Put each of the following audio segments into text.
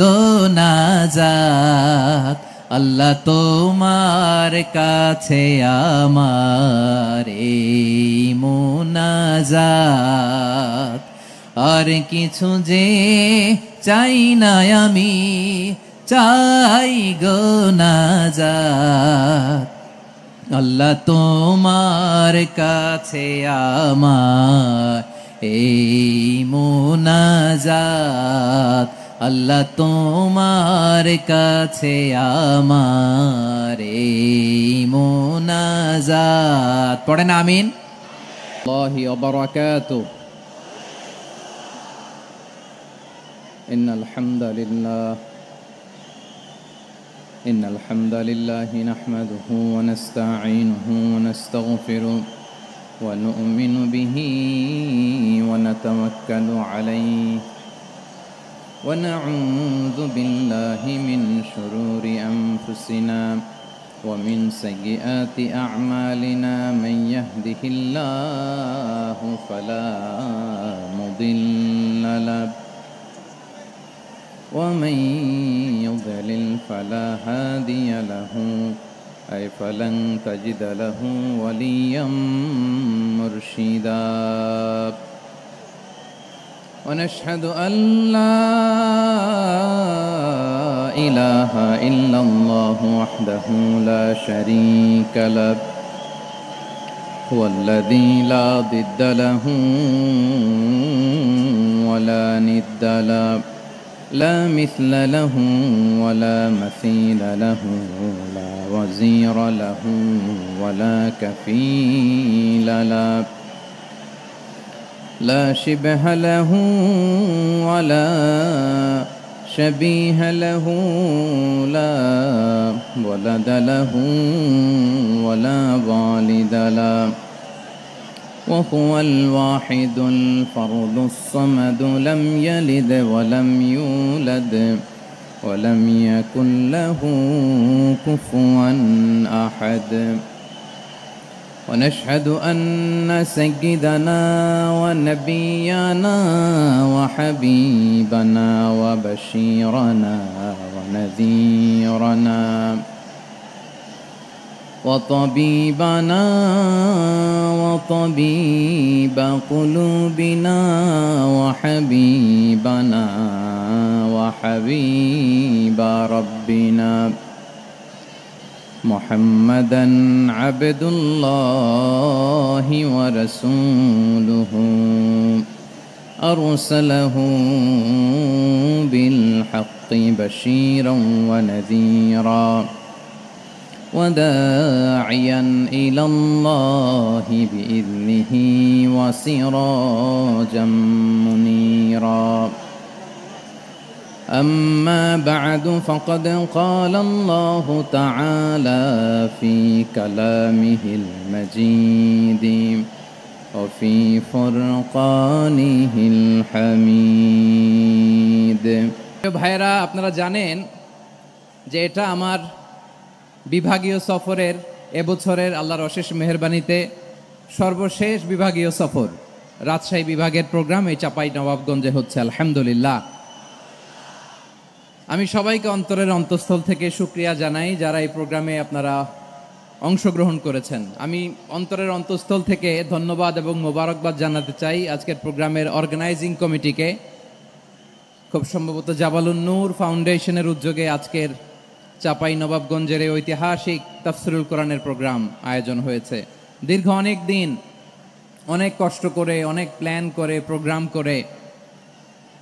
গোনাজাত আল্লাহ তোমার কাছে আমার এই মুনাজাত। আর কিছু যে চাই না আমি, চাই গোনাজাত আল্লাহ তোমার কাছে আমার এই মুনাজাত। আল্লাহ তোমার কাছে আমার এই মুনাজাত। পড়েন আমিন। আল্লাহি ওয়া বারাকাতুহু। ইন্নাল হামদালিল্লাহি নাহমাদুহু ওয়া নাস্তাঈনুহু ওয়া নাস্তাগফিরুহু ওয়া নু'মিনু বিহি ওয়া নাতাওয়াক্কালু আলাইহি ونعوذ بالله من شرور أنفسنا ومن سيئات أعمالنا من يهده الله فلا مضل له ومن يضلل فلا هادي له أي فلن تجد له وليا مرشدا ونشهد أن لا إله إلا الله وحده لا شريك له هو الذي لا ضد له ولا ند له لا مثل له ولا مثيل له لا وزير له ولا كفيل له لا شبه له ولا شبيه له لا ولد له ولا والد له وهو الواحد الفرد الصمد لم يلد ولم يولد ولم يكن له كفوا أحد ونشهد أن سيدنا ونبينا وحبيبنا وبشيرنا ونذيرنا وطبيبنا وطبيب قلوبنا وحبيبنا وحبيب ربنا محمدًا عبد الله ورسوله أرسله بالحق بشيرًا ونذيرًا وداعيًا إلى الله بإذنه وسراجًا منيرًا أما بعد فقد قال الله تعالى في كلامه المجيد وفي فرقانه الحميد। ভাইরা, আপনারা জানেন যে এটা আমার বিভাগীয় সফরের এবছরের আল্লাহর অশেষ মেহেরবানিতে সর্বশেষ বিভাগীয় সফর। রাজশাহী বিভাগের প্রোগ্রাম এই চাঁপাইনবাবগঞ্জে হচ্ছে, আলহামদুলিল্লাহ। আমি সবাইকে অন্তরের অন্তঃস্থল থেকে শুকরিয়া জানাই যারা এই প্রোগ্রামে আপনারা অংশগ্রহণ করেছেন। আমি অন্তরের অন্তঃস্থল থেকে ধন্যবাদ এবং মোবারকবাদ জানাতে চাই আজকের প্রোগ্রামের অর্গানাইজিং কমিটিকে। খুব সম্ভবত জাবালুন নূর ফাউন্ডেশনের উদ্যোগে আজকের চাঁপাইনবাবগঞ্জের এই ঐতিহাসিক তাফসিরুল কোরআনের প্রোগ্রাম আয়োজন হয়েছে। দীর্ঘ অনেক দিন অনেক কষ্ট করে, অনেক প্ল্যান করে, প্রোগ্রাম করে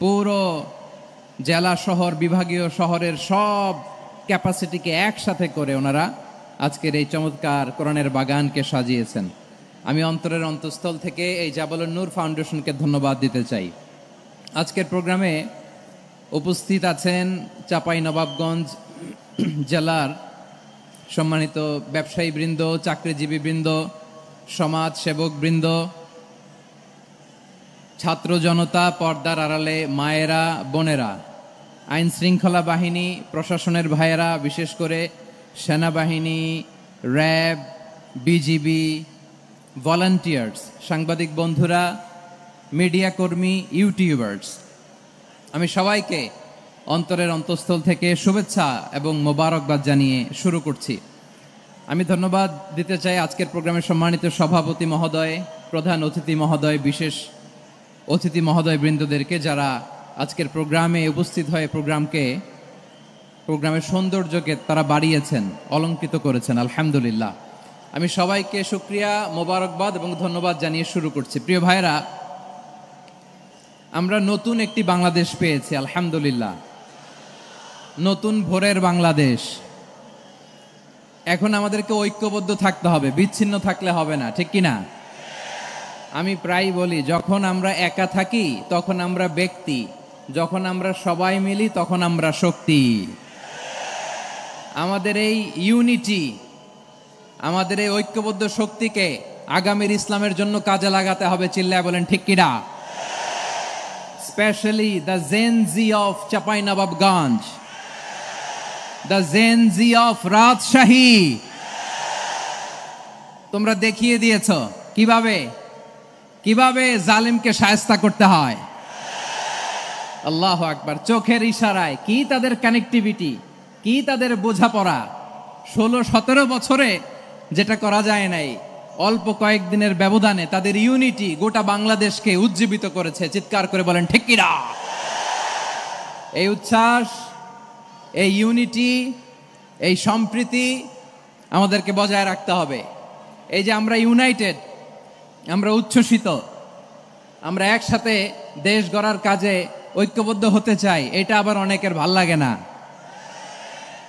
পুরো জেলা শহর, বিভাগীয় শহরের সব ক্যাপাসিটিকে একসাথে করে ওনারা আজকের এই চমৎকার কোরআনের বাগানকে সাজিয়েছেন। আমি অন্তরের অন্তঃস্থল থেকে এই জাবালুন নূর ফাউন্ডেশনকে ধন্যবাদ দিতে চাই। আজকের প্রোগ্রামে উপস্থিত আছেন চাঁপাইনবাবগঞ্জ জেলার সম্মানিত ব্যবসায়ী বৃন্দ, চাকরিজীবী বৃন্দ, সমাজ সেবক বৃন্দ, ছাত্র জনতা, পর্দার আড়ালে মায়েরা, বোনেরা, আইন শৃঙ্খলা বাহিনী, প্রশাসনের ভাইয়েরা, বিশেষ করে সেনাবাহিনী, র্যাব, বিজিবি, ভলান্টিয়ার্স, সাংবাদিক বন্ধুরা, মিডিয়া কর্মী, ইউটিউবার্স, আমি সবাইকে অন্তরের অন্তঃস্থল থেকে শুভেচ্ছা এবং মোবারকবাদ জানিয়ে শুরু করছি। আমি ধন্যবাদ দিতে চাই আজকের প্রোগ্রামের সম্মানিত সভাপতি মহোদয়, প্রধান অতিথি মহোদয়, বিশেষ অতিথি মহোদয় বৃন্দদেরকে, যারা আজকের প্রোগ্রামে উপস্থিত হয়ে প্রোগ্রামের সৌন্দর্যকে তারা বাড়িয়েছেন, অলঙ্কৃত করেছেন। আলহামদুলিল্লাহ। আমি সবাইকে শুকরিয়া, মোবারকবাদ এবং ধন্যবাদ জানিয়ে শুরু করছি। প্রিয় ভাইরা, আমরা নতুন একটি বাংলাদেশ পেয়েছি আলহামদুলিল্লাহ, নতুন ভোরের বাংলাদেশ। এখন আমাদেরকে ঐক্যবদ্ধ থাকতে হবে, বিচ্ছিন্ন থাকলে হবে না, ঠিক কিনা? আমি প্রায় বলি, যখন আমরা একা থাকি তখন আমরা ব্যক্তি, যখন আমরা সবাই মিলি তখন আমরা শক্তি। আমাদের এই ইউনিটি, আমাদের এই ঐক্যবদ্ধ শক্তিকে আগামীর ইসলামের জন্য কাজে লাগাতে হবে। চিল্লায় বলেন ঠিক কিনা? Specially the Gen Z of Chapainawabganj, the Gen Z of Rajshahi, তোমরা দেখিয়ে দিয়েছ কিভাবে জালিমকে শায়েস্তা করতে হয়। আল্লাহু আকবার। চোখের ইশারায় কি তাদের কানেক্টিভিটি, কি তাদের বোঝাপড়া। 16-17 বছরে যেটা করা যায় নাই, অল্প কয়েকদিনের ব্যবধানে তাদের ইউনিটি গোটা বাংলাদেশকে উজ্জীবিত করেছে। চিৎকার করে বলেন ঠিক কিনা? এই উচ্ছ্বাস, এই ইউনিটি, এই সম্প্রীতি আমাদেরকে বজায় রাখতে হবে। এই যে আমরা ইউনাইটেড, আমরা উচ্ছ্বসিত, আমরা একসাথে দেশ গড়ার কাজে ঐক্যবদ্ধ হতে চাই, এটা আবার অনেকের ভাল লাগে না,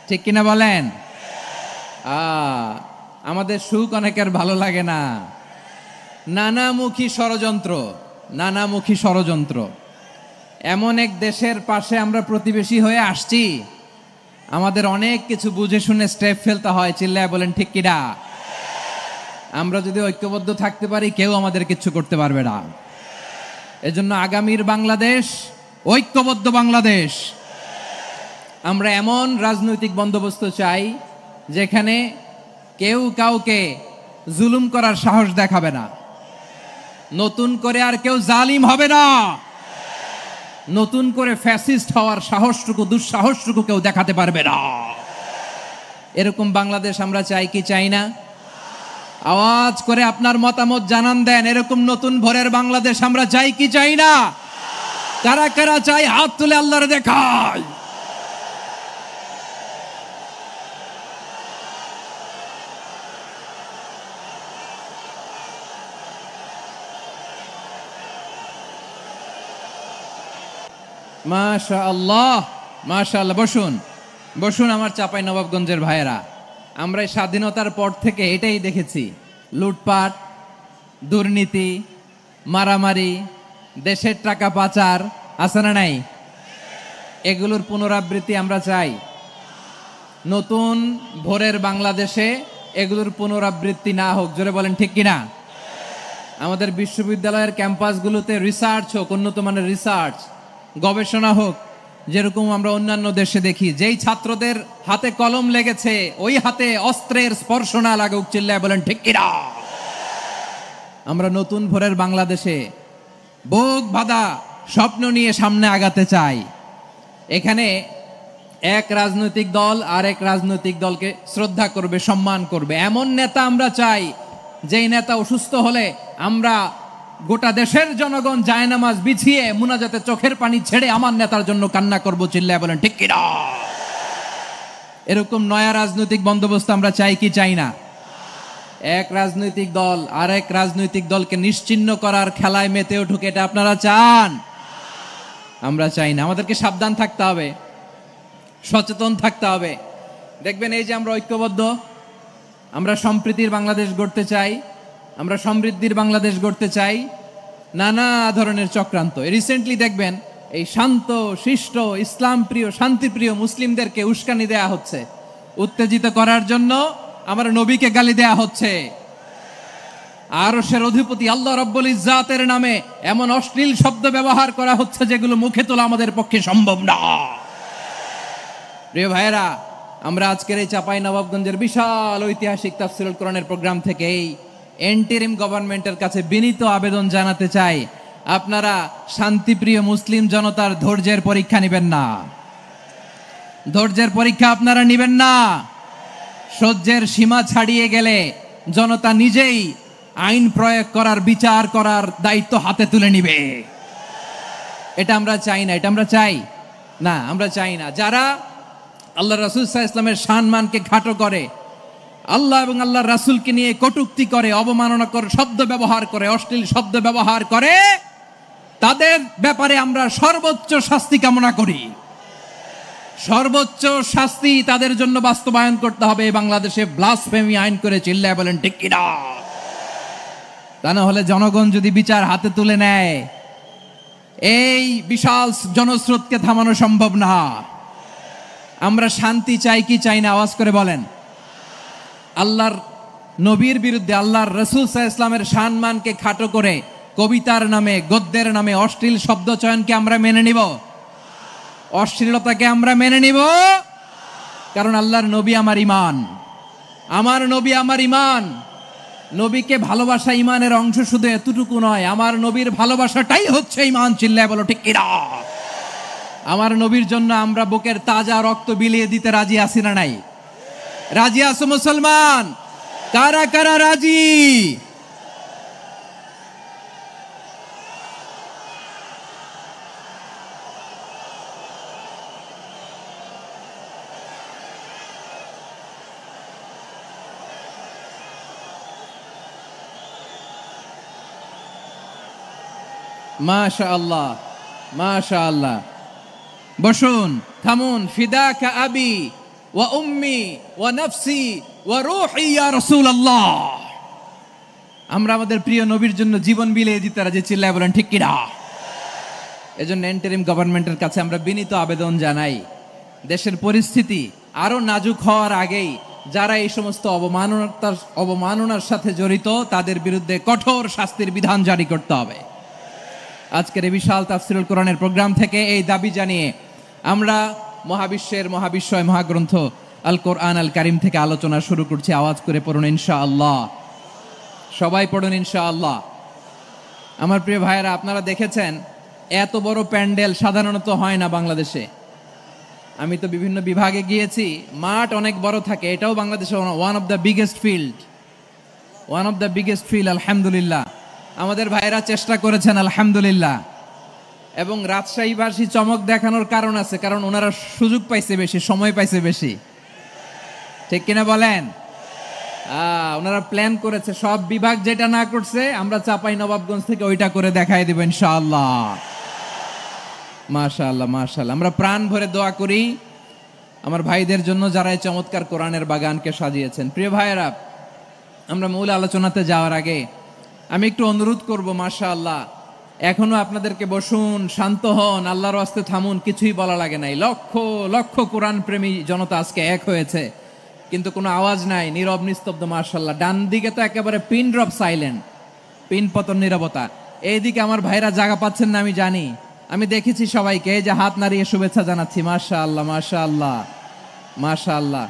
ঠিক কিনা বলেন? আমাদের সুখ অনেকের ভালো লাগে না। নানামুখী ষড়যন্ত্র। এমন এক দেশের পাশে আমরা প্রতিবেশী হয়ে আসছি, আমাদের অনেক কিছু বুঝে শুনে স্টেপ ফেলতে হয়। চিল্লায় বলেন ঠিক কিনা? আমরা যদি ঐক্যবদ্ধ থাকতে পারি, কেউ আমাদের কিচ্ছু করতে পারবে না। এজন্য আগামীর বাংলাদেশ ঐক্যবদ্ধ বাংলাদেশ। আমরা এমন রাজনৈতিক বন্দোবস্ত চাই যেখানে কেউ কাউকে জুলুম করার সাহস দেখাবে না, নতুন করে আর কেউ জালিম হবে না, নতুন করে ফ্যাসিস্ট হওয়ার সাহসটুকু, দুঃসাহসটুকু কেউ দেখাতে পারবে না। এরকম বাংলাদেশ আমরা চাই কি চাই না? আওয়াজ করে আপনার মতামত জানান দেন। এরকম নতুন ভোরের বাংলাদেশ আমরা চাই কি চাই না? কারা কারা চাই হাত তুলে আল্লাহর দেখায়। মাশাআল্লাহ, মাশাআল্লাহ। বসুন আমার চাঁপাইনবাবগঞ্জের ভাইয়েরা। আমরা স্বাধীনতার পর থেকে এটাই দেখেছি, লুটপাট, দুর্নীতি, মারামারি, দেশের টাকা পাচার, আছে না নাই? এগুলোর পুনরাবৃত্তি আমরা চাই। নতুন ভোরের বাংলাদেশে এগুলোর পুনরাবৃত্তি না হোক। জোরে বলেন ঠিক কিনা? আমাদের বিশ্ববিদ্যালয়ের ক্যাম্পাসগুলোতে রিসার্চ হোক, উন্নত মানের রিসার্চ, গবেষণা হোক, যেরকম আমরা অন্যান্য দেশে দেখি। যেই ছাত্রদের হাতে কলম লেগেছে, ওই হাতে অস্ত্রের স্পর্শ না লাগুক। চিল্লায় বলেন ঠিক কিনা? আমরা নতুন ভোরের বাংলাদেশে বুক বাঁধা স্বপ্ন নিয়ে সামনে আগাতে চাই। এখানে এক রাজনৈতিক দল আর এক রাজনৈতিক দলকে শ্রদ্ধা করবে, সম্মান করবে, এমন নেতা আমরা চাই যেই নেতা অসুস্থ হলে আমরা গোটা দেশের জনগণ জায়নামাজ বিছিয়ে মুনাজাতে চোখের পানি ছেড়ে আমার নেতার জন্য কান্না করব। চিল্লায় বলেন ঠিক কিনা? এরকম নয়া রাজনৈতিক বন্দোবস্ত আমরা চাই কি চাই না? এক রাজনৈতিক দল আর এক রাজনৈতিক দলকে নিশ্চিহ্ন করার খেলায় মেতে উঠুক, এটা আপনারা চান? আমরা চাই না। আমাদেরকে সাবধান থাকতে হবে, সচেতন থাকতে হবে। দেখবেন এই যে আমরা ঐক্যবদ্ধ, আমরা সম্প্রীতির বাংলাদেশ গড়তে চাই, আমরা সমৃদ্ধির বাংলাদেশ গড়তে চাই। নানা ধরনের চক্রান্ত, রিসেন্টলি দেখবেন এই শান্ত শিষ্ট ইসলাম প্রিয় শান্তিপ্রিয় মুসলিমদেরকে উস্কানি দেয়া হচ্ছে, উত্তেজিত করার জন্য আমার নবীকে গালি দেয়া হচ্ছে। আরশের অধিপতি আল্লাহ রাব্বুল ইজ্জাতের নামে এমন অশ্লীল শব্দ ব্যবহার করা হচ্ছে যেগুলো মুখে তোলা আমাদের পক্ষে সম্ভব না। প্রিয় ভাইয়েরা, আমরা আজকের এই চাঁপাইনবাবগঞ্জের বিশাল ঐতিহাসিক তাফসীরুল কোরআনের প্রোগ্রাম থেকে এই এন্টিরিম গভর্নমেন্টের কাছে বিনীত আবেদন জানাতে চাই, আপনারা শান্তিপ্রিয় মুসলিম জনতার ধৈর্যের পরীক্ষা নেবেন না। ধৈর্যের পরীক্ষা আপনারা নেবেন না। সহ্যের সীমা ছাড়িয়ে গেলে জনতা নিজেই আইন প্রয়োগ করার, বিচার করার দায়িত্ব হাতে তুলে নিবে। এটা আমরা চাই না। এটা আমরা চাই না, আমরা চাই না। যারা আল্লাহ রাসূল সাল্লাল্লাহু আলাইহি ওয়াসাল্লামের সম্মানকে খাটো করে, আল্লাহ এবং আল্লাহর রাসূলকে নিয়ে কটূক্তি করে, অবমাননাকর শব্দ ব্যবহার করে, অশ্লীল শব্দ ব্যবহার করে, তাদের ব্যাপারে আমরা সর্বোচ্চ শাস্তি কামনা করি। সর্বোচ্চ শাস্তি তাদের জন্য বাস্তবায়ন করতে হবে। বাংলাদেশে ব্লাসফেমি আইন করে চিল্লায় বলেন ঠিক কি না? তা না হলে জনগণ যদি বিচার হাতে তুলে নেয়, এই বিশাল জনস্রোতকে থামানো সম্ভব না। আমরা শান্তি চাই কি চাই না? আওয়াজ করে বলেন। আল্লাহর নবীর বিরুদ্ধে, আল্লাহর রাসূল সাল্লাল্লাহু আলাইহি ওয়াসাল্লামের সম্মানকে খাটো করে কবিতার নামে, গদ্যের নামে অশ্লীল শব্দ চয়নকে আমরা মেনে নিব? অশ্লীলতাকে আমরা মেনে নিব? কারণ আল্লাহর নবী আমার ঈমান, আমার নবী আমার ঈমান। নবীকে ভালোবাসা ঈমানের অংশ শুধু এতটুকু নয়, আমার নবীর ভালোবাসাটাই হচ্ছে ঈমান। চিল্লায় বলো ঠিক কিনা? আমার নবীর জন্য আমরা বুকের তাজা রক্ত বিলিয়ে দিতে রাজি আছি না নাই? রাজি আছো মুসলমান? কারা কারা রাজি? মাশাআল্লাহ, মাশাআল্লাহ। বসুন, থামুন। ফিদাকা আবি ওয়া উম্মি ওয়া নাফসি ওয়া রূহি ইয়া রাসূলুল্লাহ। আমরা আমাদের প্রিয় নবীর জন্য জীবন বিলিয়ে দিতে রাজি। চিল্লায় বলেন ঠিক কি না? এজন্য ইন্টারিম গভর্নমেন্টের কাছে আমরা বিনীত আবেদন জানাই, দেশের পরিস্থিতি আরো নাজুক হওয়ার আগেই যারা এই সমস্ত অবমাননার সাথে জড়িত তাদের বিরুদ্ধে কঠোর শাস্তির বিধান জারি করতে হবে। আজকের এই বিশাল তাফসীরুল কোরআনের প্রোগ্রাম থেকে এই দাবি জানিয়ে আমরা মহাবিশ্বের মহাবিশ্বয় মহাগ্রন্থ আল কোরআন আল কারিম থেকে আলোচনা শুরু করছি। আওয়াজ করে পড়ুন ইনশাআল্লাহ। সবাই পড়ুন ইনশাআল্লাহ। আমার প্রিয় ভাইয়েরা, আপনারা দেখেছেন এত বড় প্যান্ডেল সাধারণত হয় না বাংলাদেশে। আমি তো বিভিন্ন বিভাগে গিয়েছি, মাঠ অনেক বড় থাকে। এটাও বাংলাদেশে one of the biggest field. আলহামদুলিল্লাহ, আমাদের ভাইরা চেষ্টা করেছেন আলহামদুলিল্লাহ। এবং রাজশাহীবাসী চমক দেখানোর কারণ আছে, কারণ ওনারা সুযোগ পাইছে বেশি, সময় পাইছে বেশি। ঠিক কিনা বলেন? ওনারা প্ল্যান করেছে, সব বিভাগ যেটা না করছে আমরা চাপাই নবাবগঞ্জ থেকে ওইটা করে দেখাই দেব ইনশাআল্লাহ। মাশাআল্লাহ, মাশাআল্লাহ। আমরা প্রাণ ভরে দোয়া করি আমার ভাইদের জন্য যারা এই চমৎকার কোরআনের বাগানকে সাজিয়েছেন। প্রিয় ভাইয়েরা, আমরা মূল আলোচনাতে যাওয়ার আগে আমি একটু অনুরোধ করব, মাশাআল্লাহ, এখনো আপনাদেরকে বসুন, শান্ত হন, আল্লাহর ওয়াস্তে থামুন, কিছুই বলা লাগে নাই। লক্ষ লক্ষ কোরআন প্রেমী জনতা আজকে এক হয়েছে, কিন্তু কোনো আওয়াজ নাই, নীরব নিস্তব্ধ। মাশাআল্লাহ, ডান দিকে তো একেবারে পিন ড্রপ সাইলেন্ট, পিন পতন নীরবতা। এইদিকে আমার ভাইরা জায়গা পাচ্ছেন না আমি জানি, আমি দেখেছি সবাইকে, এই যে হাত নাড়িয়ে শুভেচ্ছা জানাচ্ছি। মাশাআল্লাহ, মাশাআল্লাহ, মাশাআল্লাহ।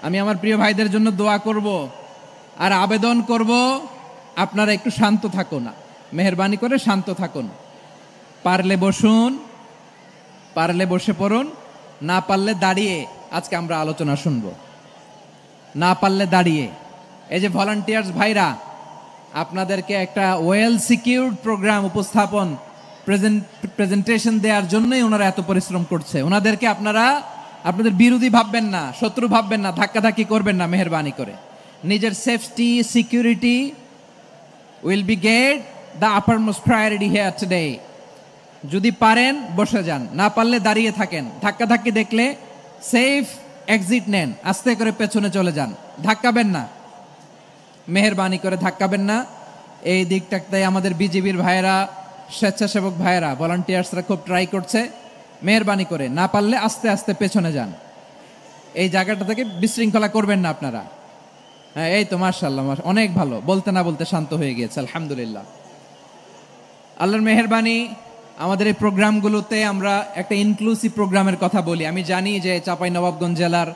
আমি আমার প্রিয় ভাইদের জন্য দোয়া করব আর আবেদন করব, আপনারা একটু শান্ত থাকুন, মেহেরবানি করে শান্ত থাকুন। পারলে বসুন, পারলে বসে পড়ুন, না পারলে দাঁড়িয়ে আজকে আমরা আলোচনা শুনব। না পারলে দাঁড়িয়ে। এই যে ভলান্টিয়ার্স ভাইরা, আপনাদেরকে একটা ওয়েল সিকিউরড প্রোগ্রাম উপস্থাপন, প্রেজেন্টেশন দেওয়ার জন্যই ওনারা এত পরিশ্রম করছে। ওনাদেরকে আপনারা আপনাদের বিরোধী ভাববেন না, শত্রু ভাববেন না, ধাক্কাধাক্কি করবেন না, মেহেরবানি করে। নিজের safety, security will be get the uppermost priority here today. যদি পারেন বসে যান, না পারলে দাঁড়িয়ে থাকেন। ধাক্কাধাক্কি দেখলে সেফ এক্সিট নেন, আস্তে করে পেছনে চলে যান, ধাক্কাবেন না, মেহেরবানি করে ধাক্কাবেন না। এই দিকটাতে আমাদের বিজিবির ভাইয়েরা, স্বেচ্ছাসেবক ভাইয়েরা, ভলান্টিয়ার্সরা খুব ট্রাই করছে। মেহেরবানি করে না পারলে আস্তে আস্তে পেছনে যান। এই জায়গাটা থেকে বিশৃঙ্খলা করবেন না আপনারা। হ্যাঁ, এই তো মাশাআল্লাহ, অনেক ভালো। বলতে না বলতে শান্ত হয়ে গিয়েছে, আলহামদুলিল্লাহ। আল্লাহর মেহেরবানি, আমাদের এই প্রোগ্রামগুলোতে আমরা একটা ইনক্লুসিভ প্রোগ্রামের কথা বলি। আমি জানি যে চাঁপাইনবাবগঞ্জ জেলার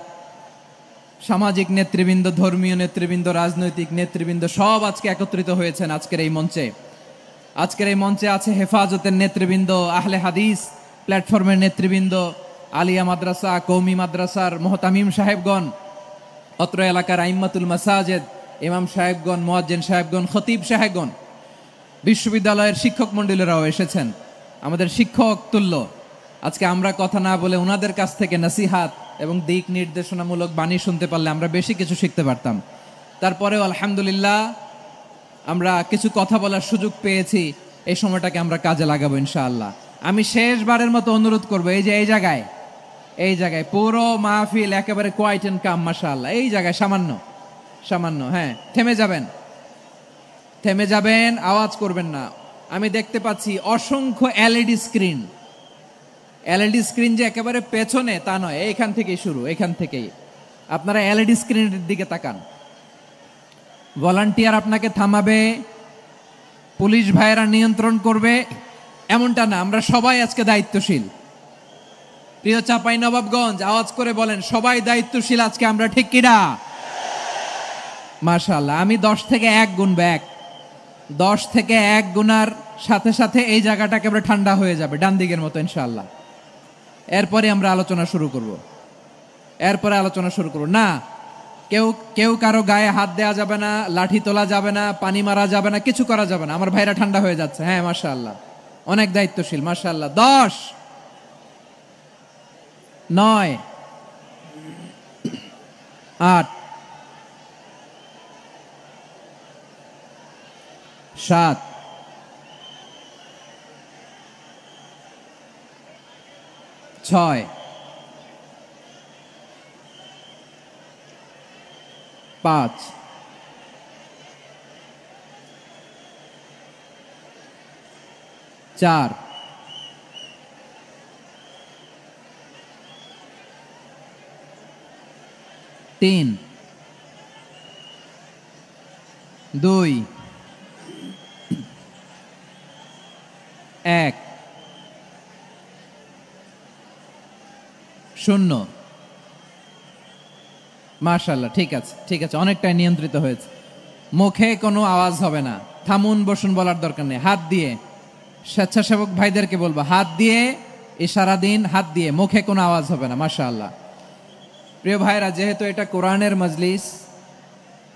সামাজিক নেতৃবৃন্দ, ধর্মীয় নেতৃবৃন্দ, রাজনৈতিক নেতৃবৃন্দ সব আজকে একত্রিত হয়েছেন আজকের এই মঞ্চে। আজকের এই মঞ্চে আছে হেফাজতের নেতৃবৃন্দ, আহলে হাদিস প্ল্যাটফর্মের নেতৃবৃন্দ, আলিয়া মাদ্রাসা, কৌমি মাদ্রাসার মোহতামিম সাহেবগণ, অত্র এলাকার আইম্মাতুল মাসাজিদ, ইমাম সাহেবগণ, মুয়াজ্জিন সাহেবগণ, খতিব সাহেবগণ, বিশ্ববিদ্যালয়ের শিক্ষক মণ্ডলীরাও এসেছেন, আমাদের শিক্ষক তুল্য। আজকে আমরা কথা না বলে ওনাদের কাছ থেকে নসিহাত এবং দিক নির্দেশনামূলক বাণী শুনতে পারলে আমরা বেশি কিছু শিখতে পারতাম। তারপরেও আলহামদুলিল্লাহ আমরা কিছু কথা বলার সুযোগ পেয়েছি, এই সময়টাকে আমরা কাজে লাগাবো ইনশাআল্লাহ। আমি শেষবারের মতো অনুরোধ করবো, এই যে এই জায়গায় পুরো মাহফিল একেবারে কোয়াইট এন্ড কাম, মাশাআল্লাহ। এই জায়গায় সামান্য হ্যাঁ, থেমে যাবেন, আওয়াজ করবেন না। আমি দেখতে পাচ্ছি অসংখ্য এলইডি স্ক্রিন যে একেবারে পেছনে তা নয়, এইখান থেকেই শুরু, এখান থেকেই আপনারা এলইডি স্ক্রিনের দিকে তাকান। ভলান্টিয়ার আপনাকে থামাবে, পুলিশ ভাইয়েরা নিয়ন্ত্রণ করবে, এমনটা না। আমরা সবাই আজকে দায়িত্বশীল। প্রিয় চাঁপাইনবাবগঞ্জ, আওয়াজ করে বলেন, সবাই দায়িত্বশীল আজকে আমরা, ঠিক কিনা? মাশাআল্লাহ। আমি 10 থেকে 1 গুনবো, 10 থেকে 1 গুনার সাথে সাথে এই জায়গাটা একেবারে ঠান্ডা হয়ে যাবে, ডান দিকের মতো ইনশাআল্লাহ। এরপরে আমরা আলোচনা শুরু করব। না, কেউ কারো গায়ে হাত দেওয়া যাবে না, লাঠি তোলা যাবে না, পানি মারা যাবে না, কিছু করা যাবে না। আমার ভাইরা ঠান্ডা হয়ে যাচ্ছে। হ্যাঁ মাশাআল্লাহ, অনেক দায়িত্বশীল, মাশাআল্লাহ। 10, 9, 8, 7, 6, 5, 4, 3, 2, 1, 0। মাশাআল্লাহ, ঠিক আছে, অনেকটাই নিয়ন্ত্রিত হয়েছে। মুখে কোনো আওয়াজ হবে না, থামুন বসুন বলার দরকার নেই। হাত দিয়ে, স্বেচ্ছাসেবক ভাইদেরকে বলবো, হাত দিয়ে ইশারা দিন, হাত দিয়ে, মুখে কোনো আওয়াজ হবে না। মাশাআল্লাহ। প্রিয় ভাইরা, যেহেতু এটা কোরআনের মজলিস,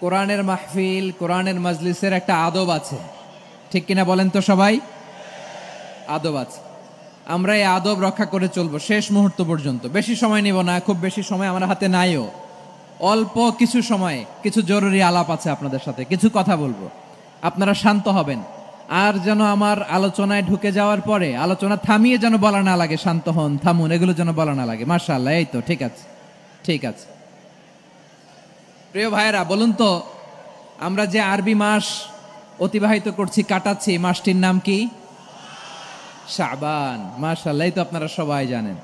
কোরআনের মাহফিল, কোরআনের মজলিসের একটা আদব আছে, ঠিক কিনা বলেন তো সবাই? আদব আছে। আমরা এই আদব রক্ষা করে চলবো শেষ মুহূর্ত পর্যন্ত। বেশি সময় নিব না, খুব বেশি সময় আমার হাতে নাইও। অল্প কিছু সময় কিছু জরুরি আলাপ আছে আপনাদের সাথে, কিছু কথা বলবো। আপনারা শান্ত হবেন, আর যেন আমার আলোচনায় ঢুকে যাওয়ার পরে আলোচনা থামিয়ে যেন বলা না লাগে, শান্ত হন, থামুন, এগুলো যেন বলা না লাগে। মাশাআল্লাহ, এই তো ঠিক আছে। প্রিয় ভাইয়েরা, বলুন তো, আমরা যে আরবি মাস অতিবাহিত করছি, কাটাচ্ছি, মাসটির নাম কি? শাবান। মাশাআল্লাহ, এই তো আপনারা সবাই জানেন।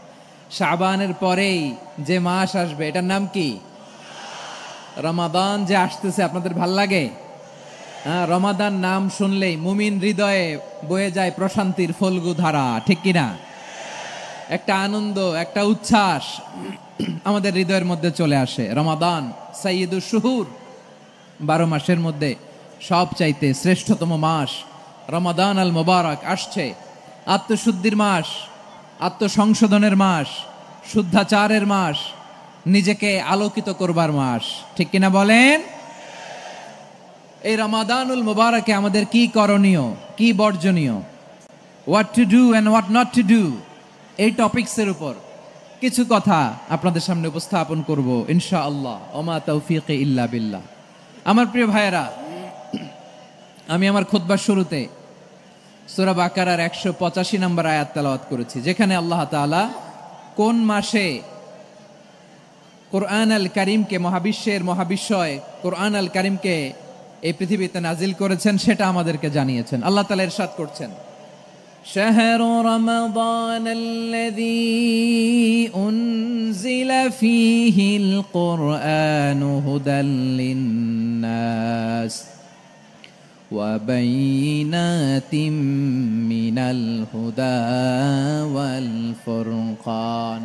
শাবানের পরেই যে মাস আসবে, এটার নাম কি? রমাদান যে আসতেছে, আপনাদের ভাল লাগে? হ্যাঁ, রমাদান নাম শুনলেই মুমিন হৃদয়ে বয়ে যায় প্রশান্তির ফল্গু ধারা, ঠিক কিনা? একটা আনন্দ, একটা উচ্ছ্বাস আমাদের হৃদয়ের মধ্যে চলে আসে। রমাদান সাইয়্যিদুশ শুহুর, 12 মাসের মধ্যে সব চাইতে শ্রেষ্ঠতম মাস রমাদান আল মুবারক আসছে। আত্মশুদ্ধির মাস, আত্মসংশোধনের মাস, শুদ্ধাচারের মাস, নিজেকে আলোকিত করবার মাস, ঠিক কিনা বলেন? এই রমাদানুল মুবারকে আমাদের কি করণীয়, কি বর্জনীয়, what to do and what not to do, এই টপিকসের উপর কিছু কথা আপনাদের সামনে উপস্থাপন করব ইনশাআল্লাহ। ওমা তৌফিকে ইল্লা বিল্লাহ। আমার প্রিয় ভাইয়েরা, আমি আমার খুতবার শুরুতে সূরা বাকারার 185 নম্বর আয়াত তেলাওয়াত করেছি, যেখানে আল্লাহ তাআলা কোন মাসে কোরআন আল কারীমকে, মহাবিশ্বের মহাবিশ্বয় কোরআন আল কারীমকে এই পৃথিবীতে নাজিল করেছেন সেটা আমাদেরকে জানিয়েছেন। আল্লাহ তাআলা ইরশাদ করছেন, শাহরু রমাদান আল্লাযী উনজিলা ফীহিল কুরআনু হুদাল লিন্নাস ওয়া বাইনাতিম মিনাল হুদা ওয়াল ফুরকান।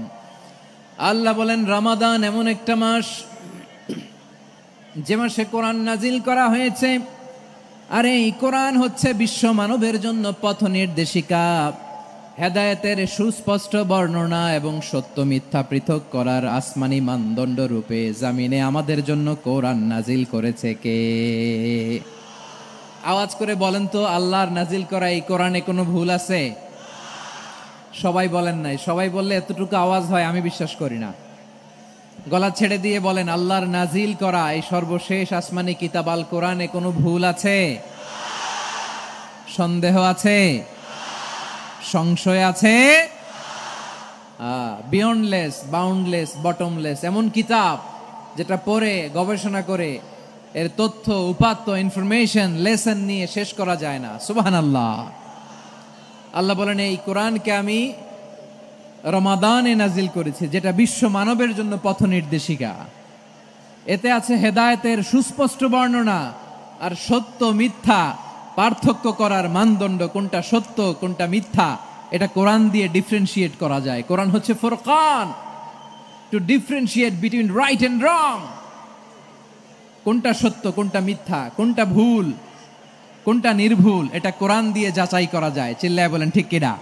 আল্লাহ বলেন, রমাদান এমন একটা মাস যে মাসে কোরআন নাজিল করা হয়েছে, আর এই কোরআন হচ্ছে বিশ্ব মানবের জন্য পথ নির্দেশিকা, হেদায়েতের সুস্পষ্ট বর্ণনা এবং সত্য মিথ্যা পৃথক করার আসমানি মানদণ্ড রূপে জামিনে আমাদের জন্য কোরআন নাজিল করেছে কে? আওয়াজ করে বলেন তো, আল্লাহর নাজিল করা এই কোরআনে কোনো ভুল আছে? সবাই বলেন নাই। সবাই বললে এতটুকু আওয়াজ হয় আমি বিশ্বাস করি না। গলা ছেড়ে দিয়ে বলেন, আল্লাহর নাজিল করা এই সর্বশেষ আসমানি কিতাব আল কোরআনে কোনো ভুল আছে? সন্দেহ আছে? সংশয় আছে? বিয়ন্ডলেস, বাউন্ডলেস, বটমলেস এমন কিতাব যেটা পড়ে গবেষণা করে এর তথ্য, উপাত্ত, ইনফরমেশন, লেসন নিয়ে শেষ করা যায় না। সুবহানাল্লাহ। আল্লাহ বলেন, এই কোরআনকে আমি রমাদানে নাজিল করেছি, যেটা বিশ্ব মানবের জন্য পথ নির্দেশিকা। এতে আছে হেদায়েতের সুস্পষ্ট বর্ণনা আর সত্য মিথ্যা পার্থক্য করার মানদণ্ড, কোনটা সত্য কোনটা মিথ্যা এটা কোরআন দিয়ে ডিফারেন্সিয়েট করা যায়। কোরআন হচ্ছে ফুরকান, to differentiate between right and wrong. কোনটা সত্য কোনটা মিথ্যা, কোনটা ভুল কোনটা নির্ভুল, এটা কোরআন দিয়ে যাচাই করা যায়। চিল্লায় বলেন ঠিক কিনা?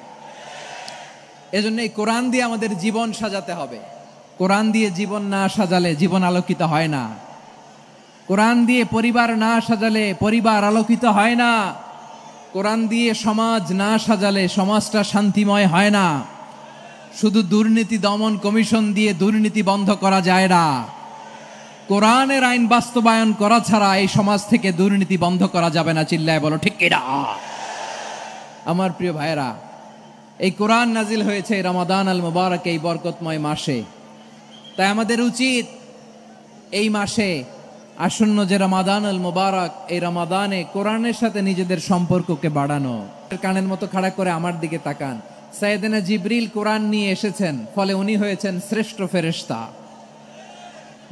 এজন্য এই কোরআন দিয়ে আমাদের জীবন সাজাতে হবে। কোরআন দিয়ে জীবন না সাজালে জীবন আলোকিত হয় না। কোরআন দিয়ে পরিবার না সাজালে পরিবার আলোকিত হয় না। কোরআন দিয়ে সমাজ না সাজালে সমাজটা শান্তিময় হয় না। শুধু দুর্নীতি দমন কমিশন দিয়ে দুর্নীতি বন্ধ করা যায় না। কোরআনের আইন বাস্তবায়ন করা ছাড়া এই সমাজ থেকে দুর্নীতি বন্ধ করা যাবে না। চিল্লায় বলো ঠিক কিনা? আমার প্রিয় ভাইয়েরা, এই কোরআন নাজিল হয়েছে রমাদান আল মুবারক, এই বরকতময় মাসে। তাই আমাদের উচিত এই মাসে আসন্ন যে রমাদান আল মুবারক, এই রমাদানে কোরআনের সাথে নিজেদের সম্পর্ককে বাড়ানো। কানের মতো খাড়া করে আমার দিকে তাকান। সাইয়েদনা জিবরিল কোরআন নিয়ে এসেছেন, ফলে উনি হয়েছেন শ্রেষ্ঠ ফেরেশতা।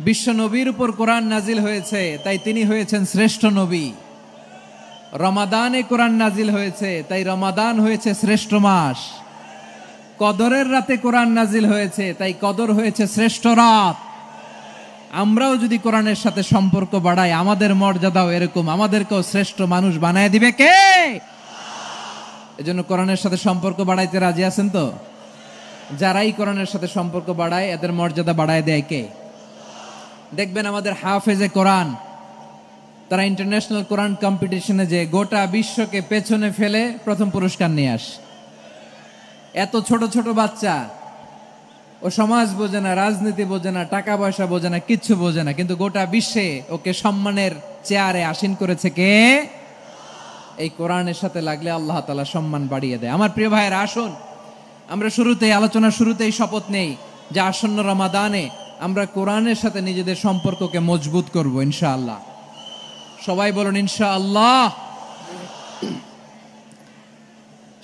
বিশ্ব নবীর উপর কোরআন নাজিল হয়েছে, তাই তিনি হয়েছেন শ্রেষ্ঠ নবী। রমাদানে কোরআন নাজিল হয়েছে, তাই রমাদান হয়েছে শ্রেষ্ঠ মাস। কদরের রাতে কোরআন নাজিল হয়েছে, তাই কদর হয়েছে শ্রেষ্ঠ রাত। আমরাও যদি কোরআনের সাথে সম্পর্ক বাড়াই, আমাদের মর্যাদাও এরকম, আমাদেরকেও শ্রেষ্ঠ মানুষ বানায় দিবে কে? এজন্য কোরআনের সাথে সম্পর্ক বাড়াইতে রাজি আছেন তো? যারাই কোরআনের সাথে সম্পর্ক বাড়ায় এদের মর্যাদা বাড়ায় দেয় কে? দেখবেন আমাদের হাফেজে কোরআন, তারা ইন্টারন্যাশনাল কোরআন কম্পিটিশনে যে গোটা বিশ্বকে পেছনে ফেলে প্রথম পুরস্কার নিয়ে আসে। এত ছোট ছোট বাচ্চা, ও সমাজ বোঝে না, রাজনীতি বোঝে না, টাকা পয়সা বোঝে না, কিচ্ছু বোঝে না, কিন্তু গোটা বিশ্বে ওকে সম্মানের চেয়ারে আসীন করেছে কে? এই কোরআনের সাথে লাগলে আল্লাহ তাআলা সম্মান বাড়িয়ে দেয়। আমার প্রিয় ভাইয়েরা, আসুন আমরা আলোচনার শুরুতেই শপথ নেই যে আসন্ন রমাদানে আমরা কোরআনের সাথে নিজেদের সম্পর্ককে মজবুত করব ইনশাআল্লাহ। সবাই বলুন ইনশাআল্লাহ।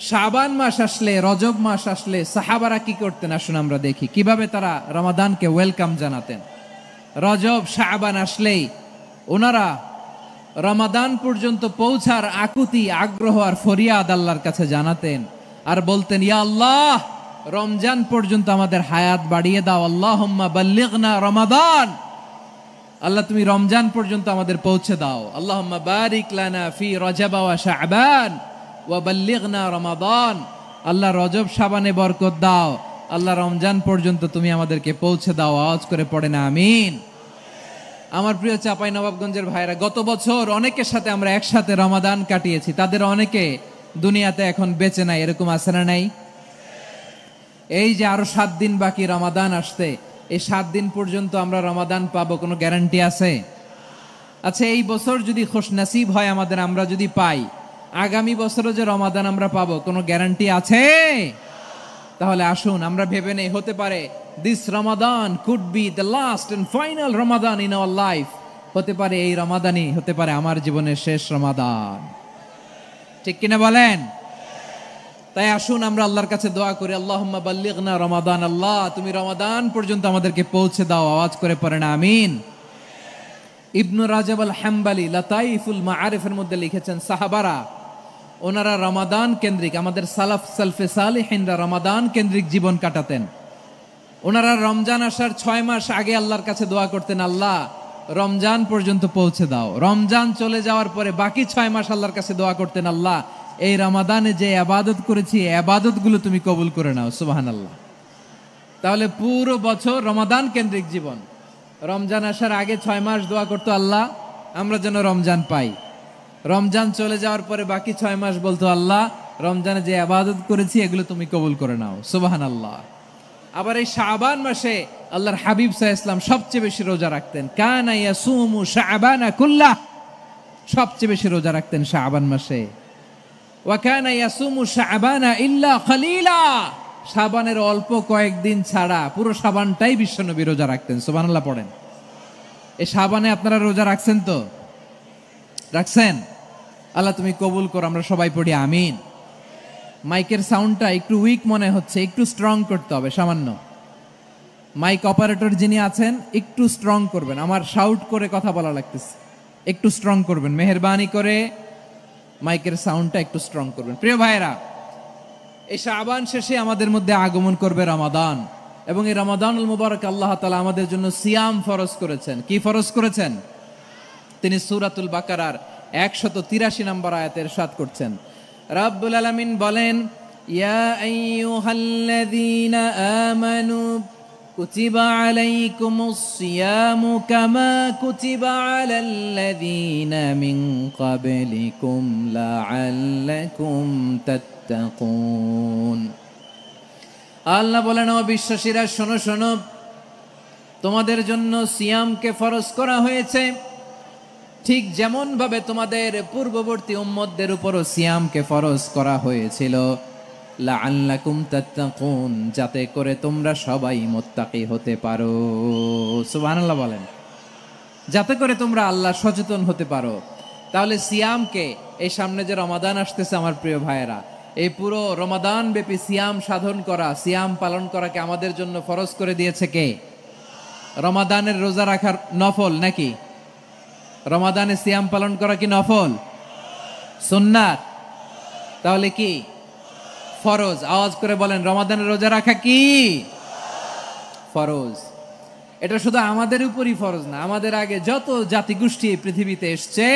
শাবান মাস আসলে, রজব মাস আসলে সাহাবারা কি করতেন আসুন আমরা দেখি, কিভাবে তারা রমাদানকে ওয়েলকাম জানাতেন। রজব শাবান আসলেই ওনারা রমাদান পর্যন্ত পৌঁছার আকুতি, আগ্রহ আর ফরিয়াদ আল্লাহর কাছে জানাতেন আর বলতেন, ইয়া আল্লাহ, রমজান পর্যন্ত আমাদের হায়াত বাড়িয়ে দাও। আল্লাহুম্মা বাল্লিগনা রমাদান, আল্লাহ তুমি রমজান পর্যন্ত আমাদের পৌঁছে দাও। আল্লাহুম্মা বারিক লানা ফি রজব ওয়া শাবান ওয়া বাল্লিগনা রমাদান, আল্লাহ রজব শাবানে বরকত দাও, আল্লাহ রমজান পর্যন্ত তুমি আমাদেরকে পৌঁছে দাও। আওয়াজ করে পড়ে না আমিন। আমার প্রিয় চাঁপাইনবাবগঞ্জের ভাইরা, গত বছর অনেকের সাথে আমরা একসাথে রমাদান কাটিয়েছি, তাদের অনেকে দুনিয়াতে এখন বেঁচে নাই, এরকম আছে না নাই? এই যে আরো 7 দিন বাকি রমাদান আসতে, এই 7 দিন পর্যন্ত আমরা রমাদান পাবো, কোনো গ্যারান্টি আছে? আচ্ছা, এই বছর যদি খুশনসিব হয় আমাদের, আমরা যদি পাই, আগামী বছরও যে রমাদান আমরা পাবো, কোনো গ্যারান্টি আছে? তাহলে আসুন আমরা ভেবে নেই, হতে পারে this Ramadan could be the last and final Ramadan in our life. হতে পারে এই রমাদানই হতে পারে আমার জীবনের শেষ রমাদান। ঠিক কিনা বলেন? তাই আসুন আমরা আল্লাহর কাছে দোয়া করি, আল্লাহুম্মা বাল্লিগনা রমাদান, আল্লাহ তুমি রমাদান পর্যন্ত আমাদেরকে পৌঁছে দাও। আওয়াজ করে পড়েন আমিন। ইবনু রাজব আল হাম্বালি লাতাইফুল মাআরিফের মধ্যে লিখেছেন, সাহাবারা ওনারা রমাদান কেন্দ্রিক, আমাদের সালাফ সালফে সালিহিনরা রমাদান কেন্দ্রিক জীবন কাটাতেন। ওনারা রমজান আসার 6 মাস আগে আল্লাহর কাছে দোয়া করতেন, আল্লাহ রমজান পর্যন্ত পৌঁছে দাও। রমজান চলে যাওয়ার পরে বাকি 6 মাস আল্লাহর কাছে দোয়া করতেন, আল্লাহ এই রমাদানে যে ইবাদত করেছি ইবাদতগুলো তুমি কবুল করে নাও সুবহানাল্লাহ। তাহলে পুরো বছর রমাদান কেন্দ্রিক জীবন। রমজান আসার আগে 6 মাস দোয়া করতো আল্লাহ আমরা যেন রমজান পাই। রমজান চলে যাওয়ার পরে বাকি 6 মাস বলতো আল্লাহ রমজানে যে ইবাদত করেছি এগুলো তুমি কবুল করে নাও সুবহানাল্লাহ। আবার এই শাবান মাসে আল্লাহর হাবিব সাল্লাল্লাহু আলাইহি ওয়াসাল্লাম সবচেয়ে বেশি রোজা রাখতেন। কানা ইয়াসুমু শাবানা কুল্লাহ, সবচেয়ে বেশি রোজা রাখতেন শাবান মাসে। ওয়া কানা ইয়াসুমু শাবানা ইল্লা খলিলা, শাবানের অল্প কয়েকদিন ছাড়া পুরো শাবানটাই বিশ্বনবী রোজা রাখতেন সুবহানাল্লাহ পড়েন। এই শাবানে আপনারা রোজা রাখছেন তো? রাখছেন? আল্লাহ তুমি কবুল করো, আমরা সবাই পড়ি আমিন। মাইকের সাউন্ডটা একটু উইক মনে হচ্ছে, একটু স্ট্রং করতে হবে সামান্য। মাইক অপারেটর যিনি আছেন একটু স্ট্রং করবেন, আমার শাউট করে কথা বলা লাগতেছে, একটু স্ট্রং করবেন মেহেরবানি করে, মাইকের সাউন্ডটা একটু স্ট্রং করবেন। প্রিয় ভাইরা, এই শাবান শেষে আমাদের মধ্যে আগমন করবে রমাদান, এবং এই রমাদানুল মুবারক আল্লাহ তাআলা আমাদের জন্য সিয়াম ফরজ করেছেন। কি ফরজ করেছেন? তিনি সূরাতুল বাকারার 183 নম্বর আয়াতে ইরশাদ করছেন, রাব্বুল আলামিন বলেন, ইয়া আইয়ুহাল্লাযীনা আমানু কুতিবা আলাইকুমুস সিয়ামু কামা কুতিবা আলাল্লাযীনা মিন ক্বাবলিকুম লাআল্লাকুম তাত্তাকুন। আল্লাহ বলেন, ও বিশ্বাসীরা শোনো শোনো, তোমাদের জন্য সিয়ামকে ফরজ করা হয়েছে ঠিক যেমন ভাবে তোমাদের পূর্ববর্তী উম্মতদের উপরও সিয়ামকে ফরজ করা হয়েছিল, লাআল্লাকুম তাত্তাকুন, যাতে করে তোমরা সবাই মুত্তাকি হতে পারো। সুবহানাল্লাহ বলেন, যাতে করে তোমরা আল্লাহ সচেতন হতে পারো। তাহলে সিয়ামকে, এই সামনে যে রমাদান আসতেছে আমার প্রিয় ভাইয়েরা, এই পুরো রমাদান ব্যাপী সিয়াম সাধন করা, সিয়াম পালন করাকে আমাদের জন্য ফরজ করে দিয়েছে কে? রমাদানের রোজা রাখার নফল নাকি? রমাদানে সিয়াম পালন করা কি নফল? সুন্নাত? তাহলে কি ফরজ? আওয়াজ করে বলেন, রমাদানের রোজা রাখা কি ফরজ? এটা শুধু আমাদের উপরই ফরজ না, আমাদের আগে যত জাতিগোষ্ঠী পৃথিবীতে এসছে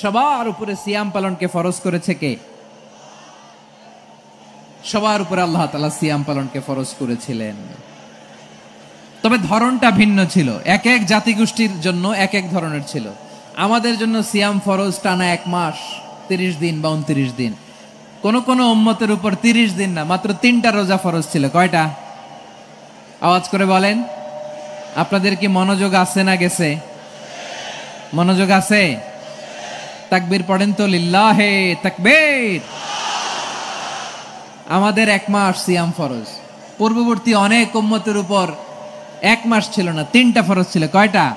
সবার উপরে সিয়াম পালনকে ফরজ করেছে কে? সবার উপরে আল্লাহ তাআলা সিয়াম পালনকে ফরজ করেছিলেন। তবে ধরনটা ভিন্ন ছিল, এক এক জাতিগোষ্ঠীর জন্য এক এক ধরনের ছিল। আমাদের জন্য সিয়াম ফরজ টানা 1 মাস 30 দিন বা 29 দিন। কোন কোন উম্মতের উপর 30 দিন না, মাত্র 3টা রোজা ফরজ ছিল। কয়টা? আওয়াজ করে বলেন। আপনাদের কি মনোযোগ আছে না গেছে? মনোযোগ আছে? তাকবীর পড়েন তো, লিল্লাহে তাকবীর। আমাদের 1 মাস সিয়াম ফরজ, পূর্ববর্তী অনেক উম্মতের উপর 1 মাস ছিল না, 3টা ফরজ ছিল। কয়টা?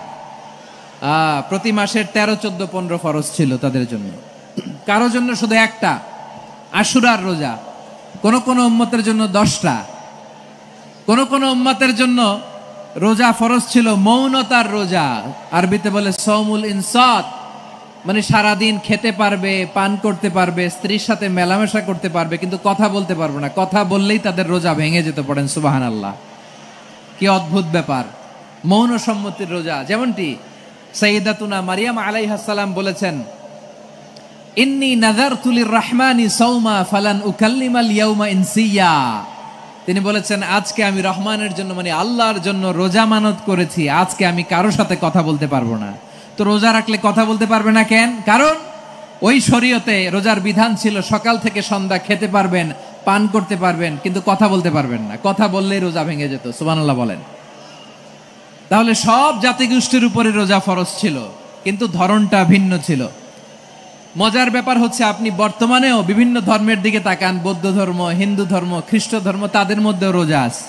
প্রতি মাসের 13, 14, 15 ফরজ ছিল তাদের জন্য। কারো জন্য শুধু একটা, আশুরার রোজা। কোন কোন উম্মতের জন্য 10টা। কোন কোন উম্মতের জন্য রোজা ফরজ ছিল মৌনতার রোজা, আরবিতে বলে সওমুল ইনসাত, মানে সারাদিন খেতে পারবে, পান করতে পারবে, স্ত্রীর সাথে মেলামেশা করতে পারবে, কিন্তু কথা বলতে পারবে না। কথা বললেই তাদের রোজা ভেঙে যেতে। পড়েন সুবহানাল্লাহ। কি অদ্ভুত ব্যাপার! মৌন সম্মতির রোজা। যেমনটি সাইয়্যিদাতুনা মারিয়াম আলাইহাস সালাম বলেছেন, ইন্নী নাযারতু লির-রাহমানি সাওমা ফালান উকাল্লিমাল ইয়াওমা ইনসিয়া। তিনি বলেছেন, আজকে আমি রহমানের জন্য, মানে আল্লাহর জন্য রোজা মানত করেছি, আজকে আমি কারো সাথে কথা বলতে পারবো না। তো রোজা রাখলে কথা বলতে পারবে না কেন? কারণ ওই শরীয়তে রোজার বিধান ছিল সকাল থেকে সন্ধ্যা খেতে পারবেন, পান করতে পারবেন, কিন্তু কথা বলতে পারবেন না। কথা বললেই রোজা ভেঙে যেত। সুবহানাল্লাহ বলেন। তাহলে সব জাতিগোষ্ঠীর উপরে রোজা ফরজ ছিল, কিন্তু ধরনটা ভিন্ন ছিল। মজার ব্যাপার হচ্ছে, আপনি বর্তমানেও বিভিন্ন ধর্মের দিকে তাকান, বৌদ্ধ ধর্ম, হিন্দু ধর্ম, খ্রিস্ট ধর্ম, তাদের মধ্যেও রোজা আছে।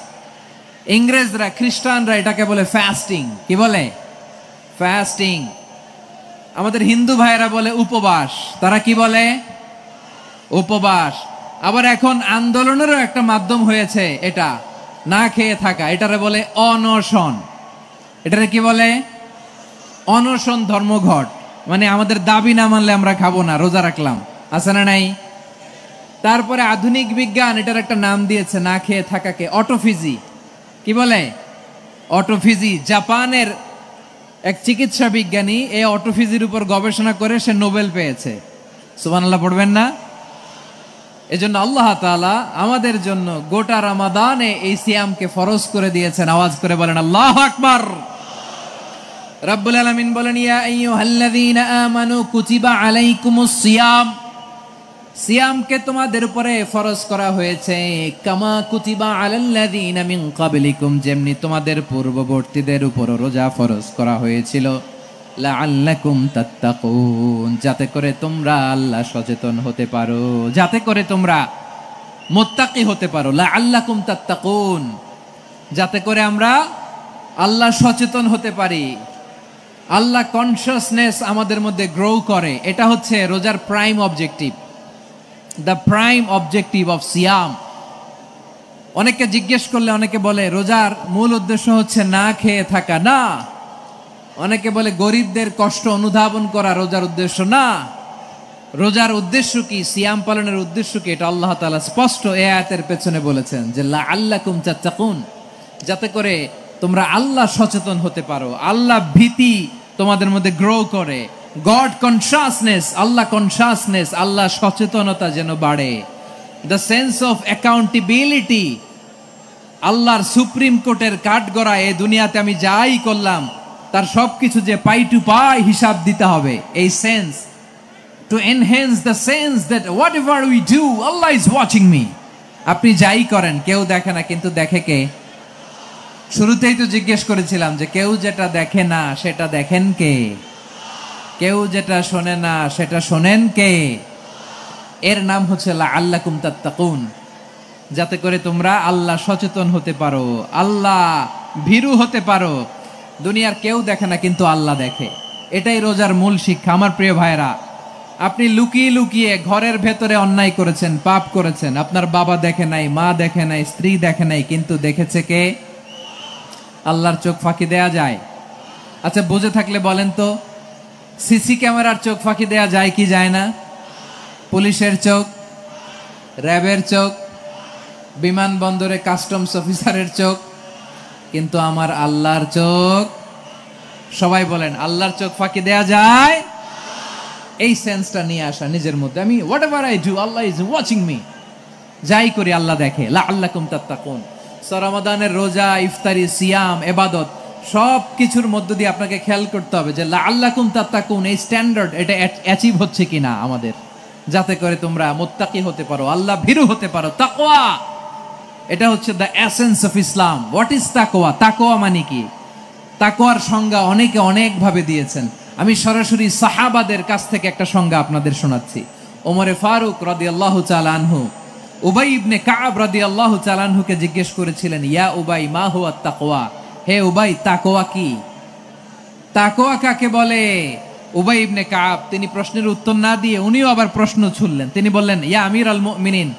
ইংরেজরা, খ্রিস্টানরা এটাকে বলে ফাস্টিং। কি বলে? ফাস্টিং। আমাদের হিন্দু ভাইয়েরা বলে উপবাস। তারা কি বলে? উপবাস। আবার এখন আন্দোলনেরও একটা মাধ্যম হয়েছে এটা, না খেয়ে থাকা। এটারে বলে অনশন। এটারে কি বলে? অনশন ধর্মঘট। মানে আমাদের দাবি না মানলে আমরা খাবো না, রোজা রাখলাম। আছে না নাই? তারপরে আধুনিক বিজ্ঞান এটার একটা নাম দিয়েছে না খেয়ে থাকাকে, অটোফিজি। কি বলে? অটোফিজি। জাপানের এক চিকিৎসা বিজ্ঞানী এই অটোফিজির উপর গবেষণা করে সে নোবেল পেয়েছে। সুবহানাল্লাহ পড়বেন না? এজন্য আল্লাহ তাআলা আমাদের জন্য গোটা রমাদানে এই সিয়ামকে ফরজ করে দিয়েছেন। আওয়াজ করে বলেন আল্লাহু আকবার। রব্বুল আলামিন বলেন, ইয়া আইয়ুহাল্লাযীনা আমানু কুতিবা আলাইকুমুস সিয়াম, সিয়ামকে তোমাদের উপরে ফরজ করা হয়েছে, কামা কুতিবা আলাল্লাযীনা মিন ক্বাবলিকুম, যেমনি তোমাদের পূর্ববর্তীদের উপর রোজা ফরজ করা হয়েছিল, লাআল্লাকুম তাত্তাকুন, যাতে করে তোমরা আল্লাহ সচেতন হতে পারো, যাতে করে তোমরা মুত্তাকি হতে পারো। লাআল্লাকুম তাত্তাকুন, যাতে করে আমরা আল্লাহ সচেতন হতে পারি, আল্লাহ কনসিয়াসনেস আমাদের মধ্যে গ্রো করে। এটা হচ্ছে রোজার prime objective, the prime objective of সিয়াম। অনেকে জিজ্ঞেস করলে অনেকে বলে রোজার মূল উদ্দেশ্য হচ্ছে না খেয়ে থাকা। না। অনেকে বলে গরিবদের কষ্ট অনুধাবন করা রোজার উদ্দেশ্য। না। রোজার উদ্দেশ্য কি, সিয়াম পালনের উদ্দেশ্য কি, এটা আল্লাহ তাআলা স্পষ্ট এই আয়াতের পেছনে বলেছেন যে লাআল্লাকুম তাত্তাকুন, যাতে করে তোমরা আল্লাহ সচেতন হতে পারো, আল্লাহ ভীতি তোমাদের মধ্যে গ্রো করে, গড কনসিয়াসনেস, আল্লাহ কনসিয়াসনেস, আল্লাহ সচেতনতা যেন বাড়ে, দ্য সেন্স অফ অ্যাকাউন্টেবিলিটি, আল্লাহর সুপ্রিম কোর্টের কাঠগড়ায় এই দুনিয়াতে আমি যাই করলাম তার সবকিছু যে পাই টু পাই হিসাব দিতে হবে, এই sense, to enhance the sense that what ever we do Allah is watching me. আপনি যাই করেন কেউ দেখে না, কিন্তু দেখে কে? শুরুতেই তো জিজ্ঞেস করেছিলাম যে কেউ যেটা দেখে না সেটা দেখেন কে? কেউ যেটা শোনে না সেটা শোনেন কে? এর নাম হচ্ছে লাআল্লাকুম তাত্তাকুন, যাতে করে তোমরা আল্লাহ সচেতন হতে পারো, আল্লাহ ভীরু হতে পারো। দুনিয়ার কেউ দেখে না, কিন্তু আল্লাহ দেখে। এটাই রোজার মূল শিক্ষা। আমার প্রিয় ভাইরা, আপনি লুকিয়ে লুকিয়ে ঘরের ভেতরে অন্যায় করেছেন, পাপ করেছেন, আপনার বাবা দেখে নাই, মা দেখে নাই, স্ত্রী দেখে নাই, কিন্তু দেখেছে কে? আল্লাহর চোখ ফাঁকি দেয়া যায়? আচ্ছা, বুঝে থাকলে বলেন তো, সিসি ক্যামেরার চোখ ফাঁকি দেয়া যায় কি যায় না? পুলিশের চোখ, র্যাবের চোখ, বিমানবন্দরে কাস্টমস অফিসারের চোখ, কিন্তু আমার আল্লাহর চোখ? সবাই বলেন, আল্লাহর চোখ ফাঁকি দেয়া যায়? এই সেন্সটা নিয়ে আসা নিজের মধ্যে, আমি what ever I do Allah is watching me, যাই করি আল্লাহ দেখে। লাআল্লাকুম তাত্তাকুন। রমাদানের রোজা, ইফতারি, সিয়াম, ইবাদত সব কিছুর মধ্য দিয়ে আপনাকে খেয়াল করতে হবে যে লাআল্লাকুম তাত্তাকুন এই স্ট্যান্ডার্ড এটা অ্যাচিভ হচ্ছে কিনা আমাদের, যাতে করে তোমরা মুত্তাকি হতে পারো, আল্লাহ ভীরু হতে পারো। তাকওয়া, এটা হচ্ছে the essence of Islam. What is তাকওয়া? তাকওয়া মানে কি? তাকওয়ার সংজ্ঞা অনেকে অনেক ভাবে দিয়েছেন। আমি সরাসরি সাহাবাদের কাছ থেকে একটা সংজ্ঞা আপনাদের শোনাচ্ছি। ওমরে ফারুক রাদিয়াল্লাহু তাআলা আনহু উবাই ইবনে কাব রাদিয়াল্লাহু তাআলা আনহুকে জিজ্ঞেস করেছিলেন, ইয়া উবাই মা হুয়া তাকওয়া, হে উবাই তাকওয়া কি? তাকওয়া কাকে বলে? উবাই ইবনে কাব তিনি প্রশ্নের উত্তর না দিয়ে উনিও আবার প্রশ্ন ছুড়লেন। তিনি বললেন, ইয়া আমিরাল মুমিনিন,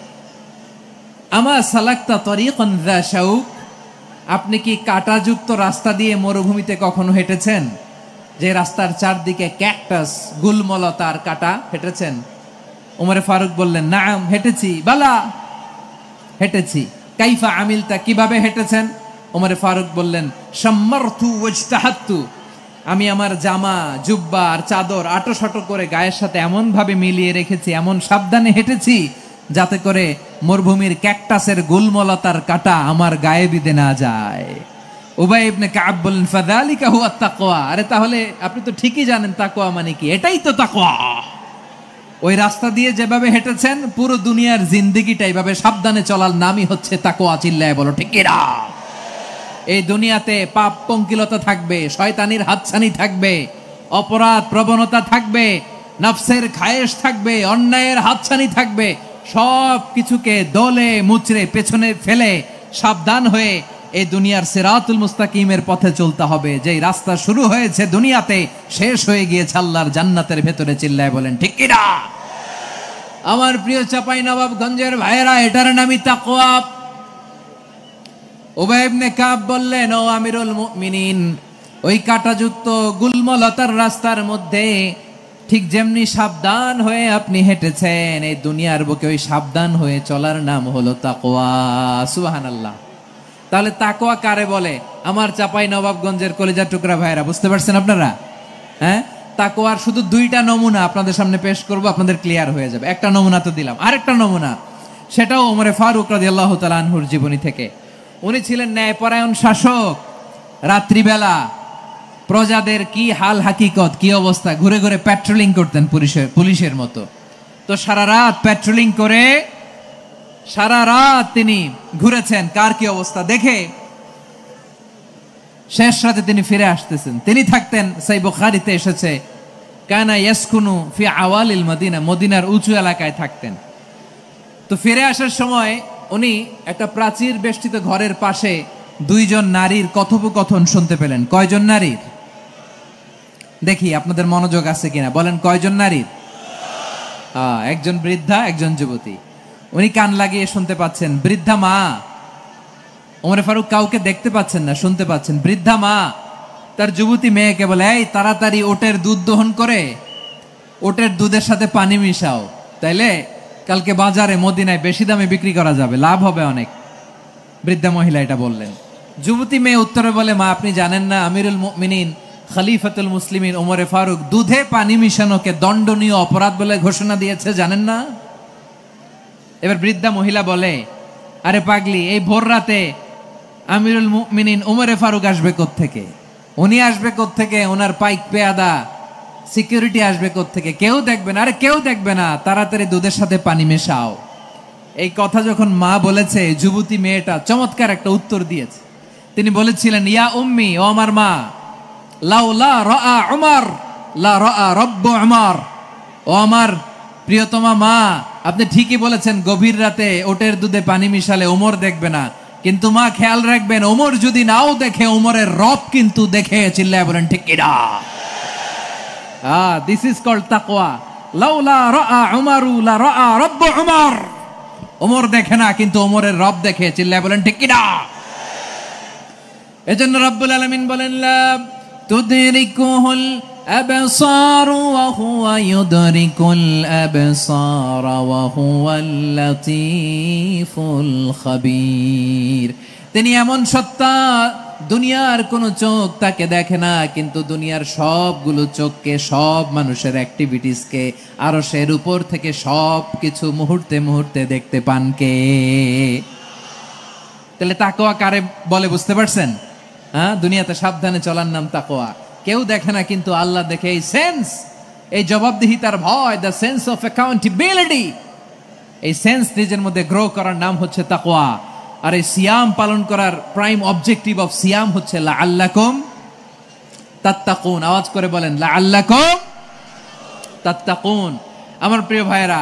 আমা সালাকতা তরিকান যা শাউক, আপনি কি কাঁটাযুক্ত রাস্তা দিয়ে মরুভূমিতে কখনো হেঁটেছেন? যে রাস্তার চারদিকে ক্যাকটাস, গুলমলতার কাঁটা, হেঁটেছেন? ওমরে ফারুক বললেন, নাম, হেঁটেছি। বালা, হেঁটেছি। কাইফা আমিলতা, কিভাবে হেঁটেছেন? ওমরে ফারুক বললেন, শাম্মারতু ওয়াজতাহাত্তু, আমি আমার জামা, জুব্বা আর চাদর আটোসাটো করে গায়ের সাথে এমন ভাবে মিলিয়ে রেখেছি, এমন সাবধানে হেঁটেছি যাতে করে মরুভূমির ক্যাকটাসের গুলমলতার কাঁটা আমার গায়ে বিঁধে না যায়। উবাই ইবনে কাব বললেন, ফাযালিকা হুয়া তাকওয়া, আরে তাহলে আপনি তো ঠিকই জানেন তাকওয়া মানে কি, এটাই তো তাকওয়া। ওই রাস্তা দিয়ে যেভাবে হেঁটেছেন পুরো দুনিয়ার জিন্দেগিটা এইভাবে সাবধানে চলার নামই হচ্ছে তাকওয়া। চিল্লায় বলো ঠিক কিনা? এই দুনিয়াতে পাপ পঙ্কিলতা থাকবে, শয়তানির হাতছানি থাকবে, অপরাধ প্রবণতা থাকবে, নফসের খায়েশ থাকবে, অন্যায়ের হাতছানি থাকবে, সব কিছুকে দলে মুচড়ে পেছনে ফেলে সাবধান হয়ে এই দুনিয়ার সিরাতুল মুস্তাকিমের পথে চলতে হবে। যেই রাস্তা শুরু হয়েছে দুনিয়াতে শেষ হয়ে গিয়েছে আল্লাহর জান্নাতের ভেতরে। চিল্লায় বলেন ঠিক কিনা? আমার প্রিয় চাঁপাইনবাবগঞ্জের ভাইয়েরা, এটার নামই তাকওয়া। উবাই ইবনে কাব বললেন, ও আমিরুল মুমিনিন, ওই কাঁটাযুক্ত গুলমলতার রাস্তার মধ্যে ঠিক যেমনি সাবধান হয়ে আপনি হেঁটেছেন, এই দুনিয়ার বুকে ওই সাবধান হয়ে চলার নাম হলো তাকওয়া। সুবহানাল্লাহ। তাহলে তাকওয়া কারে বলে? আমার চাঁপাইনবাবগঞ্জের কলিজা টুকরা ভাইয়েরা, বুঝতে পারছেন আপনারা? হ্যাঁ, তাকওয়ার শুধু দুইটা নমুনা আপনাদের সামনে পেশ করব, আপনাদের ক্লিয়ার হয়ে যাবে। একটা নমুনা তো দিলাম, আরেকটা নমুনা, সেটাও ওমরে ফারুক রাদিয়াল্লাহু তাআলা আনহুর জীবনী থেকে। উনি ছিলেন ন্যায়পরায়ণ শাসক। রাত্রিবেলা প্রজাদের কি হাল হাকিকত, কি অবস্থা, ঘুরে ঘুরে প্যাট্রোলিং করতেন পুলিশের মতো। তো সারা রাত প্যাট্রোলিং করে সারা রাত তিনি ঘুরেছেন কার কি অবস্থা দেখে। শেষ রাতে তিনি ফিরে আসতেছেন। তিনি থাকতেন, সহিহ বুখারীতে এসেছে, কানা ইয়াসকুনু ফি আওয়ালিল মদিনা, মদিনার উঁচু এলাকায় থাকতেন। তো ফিরে আসার সময় উনি একটা প্রাচীর বেষ্টিত ঘরের পাশে দুইজন নারীর কথোপকথন শুনতে পেলেন। কয়জন নারীর? দেখি আপনাদের মনোযোগ আছে কিনা, বলেন কয়জন নারীর? একজন বৃদ্ধা, একজন যুবতী। উনি কান লাগিয়ে শুনতে পাচ্ছেন। বৃদ্ধা মা, ওমর ফারুক কাউকে দেখতে পাচ্ছেন না, শুনতে পাচ্ছেন। বৃদ্ধা মা তার যুবতী মেয়েকে বলে, এই তাড়াতাড়ি ওটের দুধ দহন করে ওটের দুধের সাথে পানি মিশাও, তাইলে কালকে বাজারে মদিনায় বেশি দামে বিক্রি করা যাবে, লাভ হবে অনেক। বৃদ্ধা মহিলা এটা বললেন। যুবতী মেয়ে উত্তরে বলে, মা আপনি জানেন না আমিরুল মুমিনিন খলিফাতুল মুসলিমিন ওমর ফারুক দুধে পানি মিশানোকে দণ্ডনীয় অপরাধ বলে ঘোষণা দিয়েছে, জানেন না? এবার বৃদ্ধা মহিলা বলে, আরে পাগলি, এই ভোর রাতে আমিরুল মুমিনিন ওমর ফারুক আসবে কোত্থেকে? উনি আসবে কোত্থেকে? ওনার পাইক পেয়াদা সিকিউরিটি আসবে কোত্থেকে? কেউ দেখবে না। আরে কেউ দেখবে না, তাড়াতাড়ি দুধের সাথে পানি মেশাও। এই কথা যখন মা বলেছে, যুবতী মেয়েটা চমৎকার একটা উত্তর দিয়েছে। তিনি বলেছিলেন, ইয়া উম্মি, ও আমার মা, লাউলা রাআ উমর লা রাআ রব্ব উমর। ও আমার প্রিয়তমা মা, আপনি ঠিকই বলেছেন, গভীর রাতে ওটের দুধে পানি মিশালে ওমর দেখবে না, কিন্তু মা খেয়াল রাখবেন, ওমর যদি নাও দেখে, ওমরের রব কিন্তু দেখে। চিল্লায় বলেন ঠিক কিনা? দিস ইজ কল্ড তাকওয়া। লাউলা রাআ উমরু লা রাআ রব্ব উমর। ওমর দেখে না, কিন্তু ওমরের রব দেখে। চিল্লায় বলেন ঠিক কিনা? এজন্য রব্বুল আলামিন বলেন, লা তুদরিকুহুল আবসার ওয়া হুয়া ইউদরিকুল আবসার ওয়া হুয়াল লাতীফুল খাবীর। তিনি এমন সত্তা, দুনিয়ার কোন চোখ তাকে দেখে না, কিন্তু দুনিয়ার সবগুলো চোখকে, সব মানুষের অ্যাক্টিভিটিসকে আরশের উপর থেকে সব কিছু মুহূর্তে মুহূর্তে দেখতে পান কে? তাহলে তাকওয়া কারে বলে বুঝতে পারছেন? দুনিয়াতে সাবধানে চলার নাম তাকওয়া। কেউ দেখে না, কিন্তু আল্লাহ দেখে। এই সেন্স, এই জবাবদিহিতার ভয়, দ্য সেন্স অফ অ্যাকাউন্টেবিলিটি, এই সেন্স নিজের মধ্যে গ্রো করার নাম হচ্ছে তাকওয়া। আর এই সিয়াম পালন করার প্রাইম অবজেক্টিভ অফ সিয়াম হচ্ছে লাআল্লাকুম তাত্তাকুন। আওয়াজ করে বলেন, লাআল্লাকুম তাত্তাকুন। আমার প্রিয় ভাইয়েরা,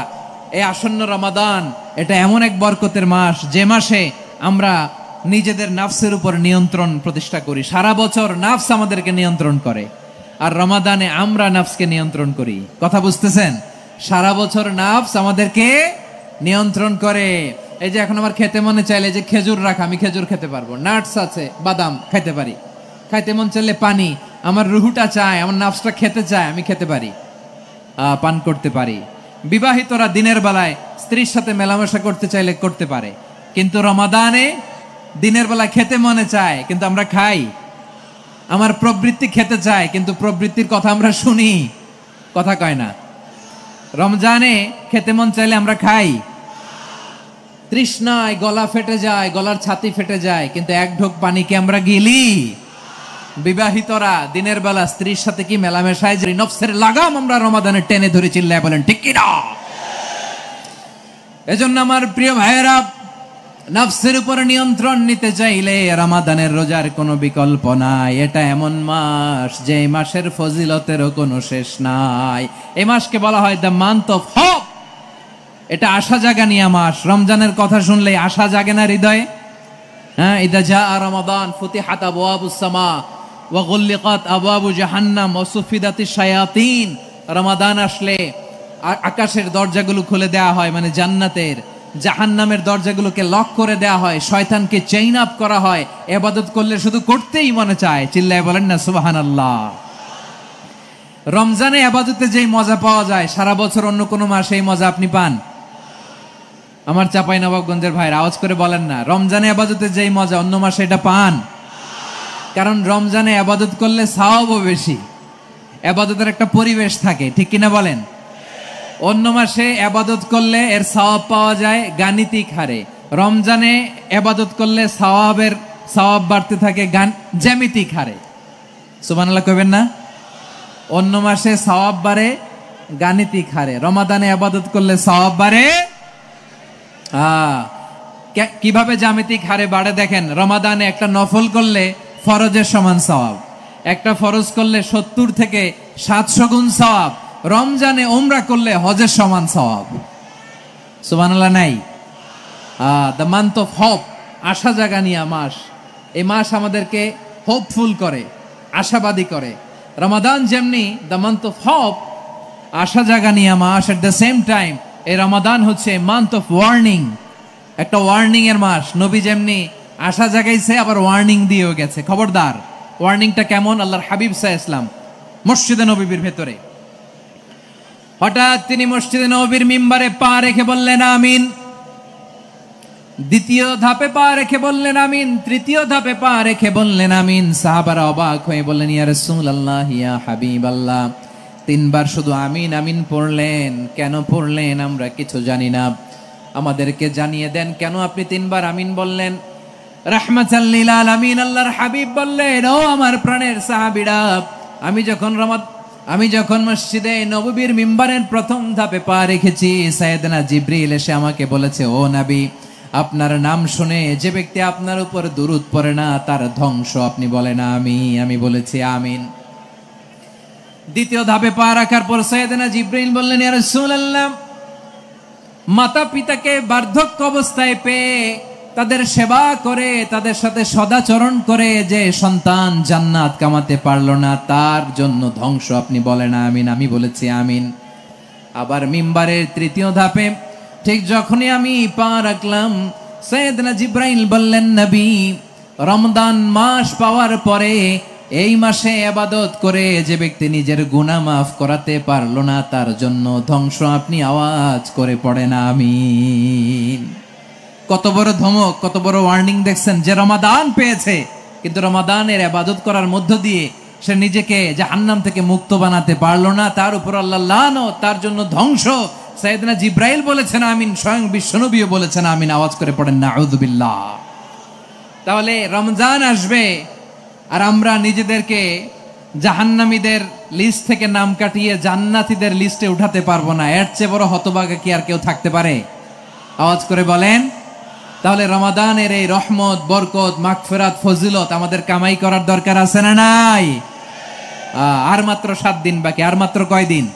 এই আসন্ন রমাদান, এটা এমন এক বরকতের মাস, যে মাসে আমরা নিজেদের নাফসের উপর নিয়ন্ত্রণ প্রতিষ্ঠা করি। সারা বছর নাফস আমাদেরকে নিয়ন্ত্রণ করে, আর রমাদানে আমরা নাফসকে নিয়ন্ত্রণ করি। কথা বুঝতেছেন? সারা বছর নাফস আমাদেরকে নিয়ন্ত্রণ করে। এই যে এখন আমার খেতে মনে চাইলে যে খেজুর রাখা, আমি খেজুর খেতে পারবো। নাটস আছে, বাদাম খাইতে পারি। খাইতে মন চাইলে পানি, আমার রুহুটা চায়, আমার নাফসটা খেতে চায়, আমি খেতে পারি, পান করতে পারি। বিবাহিতরা দিনের বেলায় স্ত্রীর সাথে মেলামেশা করতে চাইলে করতে পারে, কিন্তু রমাদানে দিনের বেলা খেতে মনে চায়, কিন্তু আমরা খাই। আমার প্রবৃত্তি খেতে চায়, কিন্তু প্রবৃত্তির কথা আমরা শুনি, কথা কয় না। রমজানে খেতে মন চাইলে আমরা খাই। তৃষ্ণায় গলা ফেটে যায়, গলার ছাতি ফেটে যায়, কিন্তু এক ঢোক পানিকে আমরা গিলি। বিবাহিতরা দিনের বেলা স্ত্রীর সাথে কি মেলামেশায়, যে নফসের লাগাম আমরা রমাদানে টেনে ধরে। চিল্লায় বলেন ঠিক কিনা? এজন্য আমার প্রিয় ভাইয়েরা, নফসের উপর নিয়ন্ত্রণ নিতে চাইলে রমাদানের রোজার কোনো বিকল্প নাই। এটা এমন মাস, যে মাসের ফজিলতেরও কোনো শেষ নাই। এই মাসকে বলা হয় দ্য মান্থ অফ হোপ। এটা আশা জাগানিয়া মাস। রমজানের কথা শুনলে আশা জাগে না হৃদয়ে? ইদা জাআ রমাদান ফুতিহাত আবওয়াবুস সামা ওয়া গুল্লিকাত আবওয়াবু জাহান্নাম ওয়া সুফিদাতিশ শায়াতিন। রমাদান আসলে আকাশের দরজাগুলো খুলে দেওয়া হয়, মানে জান্নাতের। জাহান্নামের দরজাগুলোকে লক করে দেওয়া হয়, শয়তানকে চেইন আপ করা হয়। ইবাদত করলে শুধু করতেই মনে চায়। চিল্লায় বলেন না সুবহানাল্লাহ। রমজানে ইবাদতে যেই মজা পাওয়া যায়, সারা বছর অন্য কোনো মাসে এই মজা আপনি পান? আমার চাঁপাইনবাবগঞ্জের ভাইরা আওয়াজ করে বলেন না, রমজানে ইবাদতে যেই মজা অন্য মাসে এটা পান? কারণ রমজানে ইবাদত করলে সওয়াবও বেশি, ইবাদতের একটা পরিবেশ থাকে, ঠিক কিনা বলেন? অন্য মাসে ইবাদত করলে এর সওয়াব পাওয়া যায় গাণিতিক হারে, রমজানে ইবাদত করলে সওয়াব বাড়তে থাকে জ্যামিতিক হারে। সুবহানাল্লাহ কইবেন না? অন্য মাসে সওয়াব বাড়ে গাণিতিক হারে, রমাদানে ইবাদত করলে সওয়াব বাড়ে কিভাবে জ্যামিতিক হারে বাড়ে দেখেন। রমাদানে একটা নফল করলে ফরজের সমান সওয়াব, একটা ফরজ করলে 70 থেকে 700 গুণ সওয়াব, রমজানে উমরা করলে হজের সমান সওয়াব। সুবহানাল্লাহ নাই? দ্য মান্থ অফ হোপ, আশা জাগানিয়া মাস। এই মাস আমাদেরকে হোপফুল করে, আশাবাদী করে। রমাদান যেমনি দ্য মান্থ অফ হোপ, আশা জাগানিয়া মাস, এট দ্য সেম টাইম এই রমাদান হচ্ছে মান্থ অফ ওয়ার্নিং, একটা ওয়ার্নিং এর মাস। নবী যেমনি আশা জাগাইছে আবার ওয়ার্নিং দিয়েও গেছে, খবরদার। ওয়ার্নিংটা কেমন? আল্লাহর হাবিব সাল্লাল্লাহু আলাইহি ওয়াসাল্লাম মসজিদে নববীর ভেতরে হঠাৎ তিনি মসজিদে নববীর মিম্বারে পা রেখে বললেন আমিন। দ্বিতীয় ধাপে পা রেখে বললেন আমিন, তৃতীয় ধাপে পা রেখে বললেন আমিন। সাহাবারা অবাক হয়ে বললেন ইয়া রাসূলুল্লাহ, ইয়া হাবিবাল্লাহ, 3 বার শুধু আমিন আমিন পড়লেন, কেন পড়লেন আমরা কিছু জানি না, আমাদেরকে জানিয়ে দেন কেন আপনি 3 বার আমিন বললেন। রাহমাতাল লিল আলামিন আল্লাহর হাবিব বললেন, ও আমার প্রাণের সাহাবীরা, আমি যখন মসজিদে নববীর মিম্বারের প্রথম ধাপে পা রেখেছি, সাইয়েদনা জিবরিল এসে আমাকে বলেছে, ও নবী, আপনার নাম শুনে যে ব্যক্তি আপনার উপর দুরূদ পড়ে না তার ধ্বংস। আপনি বলেন আমি বলেছি আমিন। দ্বিতীয় ধাপে পা রাখার পর সাইয়েদনা জিবরিল বললেন, ইয়া রাসূলুল্লাহ, মাতা পিতাকে বার্ধক্য অবস্থায় পেয়ে তাদের সেবা করে, তাদের সাথে সদাচরণ করে যে সন্তান জান্নাত কামাতে পারলো না, তার জন্য ধ্বংস। আপনি বলেন আমিন। আমি বলেছি আমিন। আবার মিম্বারের তৃতীয় ধাপে ঠিক যখনই আমি পা রাখলাম, সাইয়েদনা জিবরাইল বললেন, নবী, রমজান মাস পাওয়ার পরে এই মাসে ইবাদত করে যে ব্যক্তি নিজের গুনাহ মাফ করাতে পারলো না, তার জন্য ধ্বংস। আপনি আওয়াজ করে পড়েন আমিন। কত বড় ধমক, কত বড় ওয়ার্নিং দেখছেন। যে রমাদান পেয়েছে কিন্তু রমাদানের ইবাদত করার মধ্য দিয়ে সে নিজেকে জাহান্নাম থেকে মুক্ত বানাতে পারলো না, তার উপর আল্লাহ লানত, তার জন্য ধ্বংস। সাইয়েদনা জিবরাইল বলেছেন আমিন, স্বয়ং বিশ্বনবীও বলেছেন আমিন। আওয়াজ করে পড়েন নাউযুবিল্লাহ। তাহলে রমজান আসবে আর আমরা নিজেদেরকে জাহান্নামীদের লিস্ট থেকে নাম কাটিয়ে জান্নাতীদের লিস্টে উঠাতে পারবো না। এর চেয়ে বড় হতভাগা কি আর কেউ থাকতে পারে? আওয়াজ করে বলেন। তাহলে রমাদানের এই রহমত, বরকত, মাগফিরাত, ফজিলত আমাদের কামাই করার দরকার আছে না নাই? আর মাত্র 7 দিন বাকি। আর মাত্র কয় দিন?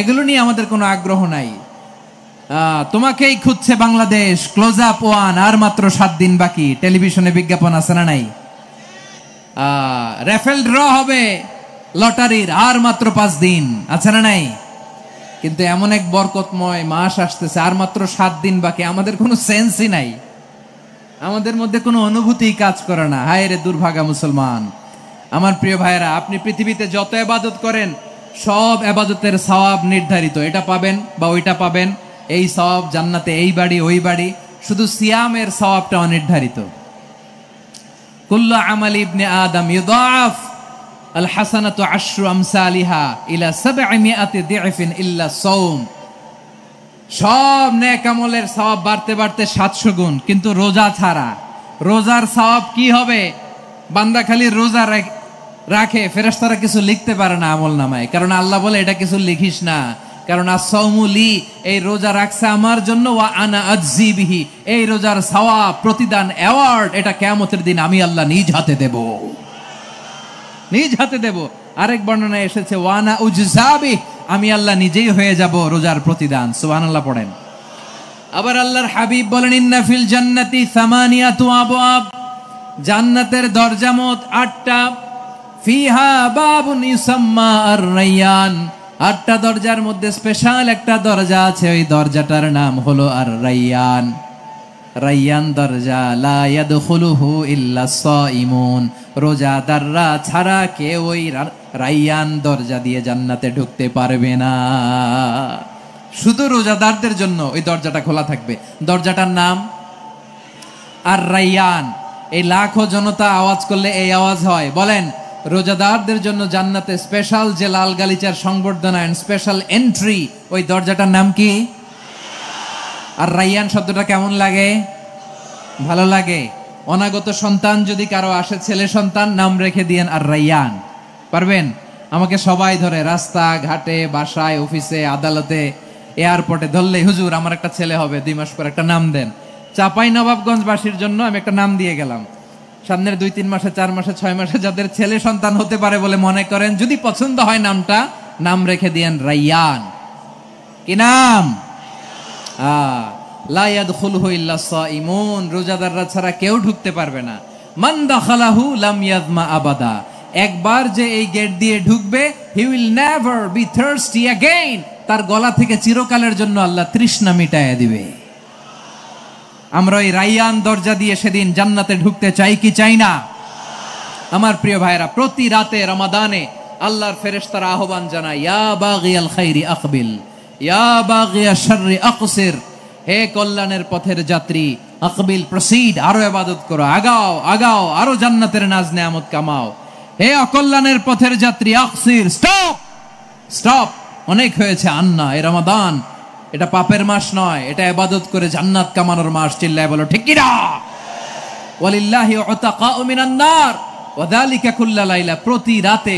এগুলো নিয়ে আমাদের কোনো আগ্রহ নাই। তোমাকেই খুঁজছে বাংলাদেশ, ক্লোজ আপ 1, আর মাত্র 7 দিন বাকি। টেলিভিশনে বিজ্ঞাপন আছে না নাই? রেফেল ড্র হবে লটারির, আর মাত্র 5 দিন আছে না নাই? কিন্তু এমন এক বরকতময় মাস আসতেছে, আর মাত্র 7 দিন বাকি। আমাদের কোনো সেন্সই নাই, আমাদের মধ্যে কোনো অনুভূতি কাজ করে না। হায় রে দুর্ভাগা মুসলমান। আমার প্রিয় ভাইয়েরা, আপনি পৃথিবীতে যত ইবাদত করেন সব ইবাদতের সওয়াব নির্ধারিত। এটা পাবেন বা ওইটা পাবেন, এই সওয়াব জান্নাতে, এই বাড়ি ওই বাড়ি। শুধু সিয়ামের সওয়াবটা অনির্ধারিত। কুল্লু আমাল ইবনে আদম ইউদাফ আল হাসানাতু আশরু আমসালিহা ইলা 700 দি'ফিন ইল্লা সাওম। সব নেক আমলের সওয়াব বাড়তে বাড়তে 700 গুণ, কিন্তু রোজা ছাড়া। রোজার সওয়াব কি হবে? বান্দা খালি রোজা রাখে, ফেরেশতারা কিছু লিখতে পারে না আমলনামায়, কারণ আল্লাহ বলে এটা কিছু লিখিস না, কারণ as-সাওমু লি, এই রোজা রাখছে আমার জন্য, ওয়া আনা আজজি বিহি, এই রোজার সওয়াব, প্রতিদান, অ্যাওয়ার্ড এটা কিয়ামতের দিন আমি আল্লাহ নিজ হাতে দেব, নিজ হাতে দেব। আরেক বর্ণনায় এসেছে ওয়ানা উজজাবি, আমি আল্লাহ নিজেই হয়ে যাব রোজার প্রতিদান। সুবহানাল্লাহ পড়েন। আবার আল্লাহর হাবিব বলেন, ইন্না ফিল জান্নাতি 8 আবওয়াব, জান্নাতের দরজা মোট 8টা। ফিহা বাবুন ইউসাম্মা আর-রায়্যান, 8টা দরজার মধ্যে স্পেশাল একটা দরজা আছে, ওই দরজাটার নাম হলো আর-রায়্যান। রায়্যান দরজা, লা ইয়াদখুলুহু ইল্লা সাইমুন, রোজাদাররা ছাড়া কেউ ওই রায়্যান দরজা দিয়ে জান্নাতে ঢুকতে পারবে না। শুধু রোজাদারদের জন্য ওই দরজাটা খোলা থাকবে। দরজাটার নাম আর-রায়্যান। এই লাখো জনতা আওয়াজ করলে এই আওয়াজ হয়, বলেন রোজাদারদের জন্য জান্নাতে স্পেশাল যে লাল গালিচার সংবর্ধনা এন্ড স্পেশাল এন্ট্রি, ওই দরজাটার নাম কি? আর রাইয়ান শব্দটা কেমন লাগে? ভালো লাগে। অনাগত সন্তান যদি কারো আসে, ছেলে সন্তান, নাম রেখে দিয়েন আর রাইয়ান। পারবেন? আমাকে সবাই ধরে রাস্তা ঘাটে, বাসায়, অফিসে, আদালতে, এয়ারপোর্টে ধরলেই, হুজুর আমার একটা ছেলে হবে 2 মাস পর, একটা নাম দেন। চাপাই নবাবগঞ্জবাসীর জন্য আমি একটা নাম দিয়ে গেলাম। সামনের 2-3 মাসে, 4 মাসে, 6 মাসে যাদের ছেলে সন্তান হতে পারে বলে মনে করেন, যদি পছন্দ হয় নামটা, নাম রেখে দিয়েন রাইয়ান। কি নাম? লা ইয়াদখুলুহু ইল্লা সাইমুন, রোজাদাররা ছাড়া কেউ ঢুকতে পারবে না। মান দাখালাহু লাম ইয়াযমা আবাদা, একবার যে এই গেট দিয়ে ঢুকবে, he will never be thirsty again, তার গলা থেকে চিরকালের জন্য আল্লাহ তৃষ্ণা মিটাইয়া দিবে। আমরা ওই রাইয়ান দরজা দিয়ে সেদিন জান্নাতে ঢুকতে চাই কি চাই না? আমার প্রিয় ভাইরা, প্রতি রাতে রমাদানে আল্লাহর ফেরেশতারা আহ্বান জানায়, ইয়া বাগিয়াল খাইরি আকবিল, ইয়া বাগিয়াশ শাররি আকসির, হে কল্যাণের পথের যাত্রী, আকবিল প্রসিড, আরো ইবাদত করো, আগাও আগাও, আরো জান্নাতের নাজ নেয়ামত কামাও। হে অকল্যাণের পথের যাত্রী, আকসির, স্টপ স্টপ, অনেক হয়েছে। আন্না, এ রমাদান, এটা পাপের মাস নয়, এটা ইবাদত করে জান্নাত কামানোর মাস। চিল্লায় বলো ঠিক কি না? ওয়ালিল্লাহি উতাকাউ মিনান নার ওয়া যালিকা কুল্লা লাইলা, প্রতি রাতে,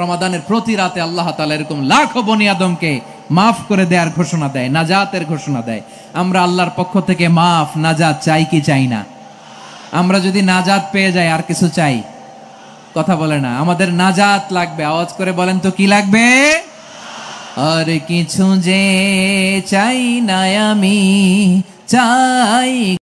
রমাদানের প্রতি রাতে আল্লাহ তাআলা এরকম লাখো বনি আদমকে মাফ করে দেওয়ার ঘোষণা দেয়, নাজাতের ঘোষণা দেয়। আমরা আল্লাহর পক্ষ থেকে মাফ, নাজাত চাই কি চাই না? আমরা যদি নাজাত পেয়ে যাই, আর কিছু চাই? কথা বলে না। আমাদের নাজাত লাগবে। আওয়াজ করে বলেন তো কি লাগবে? আর কিছু যে চাই না আমি, চাই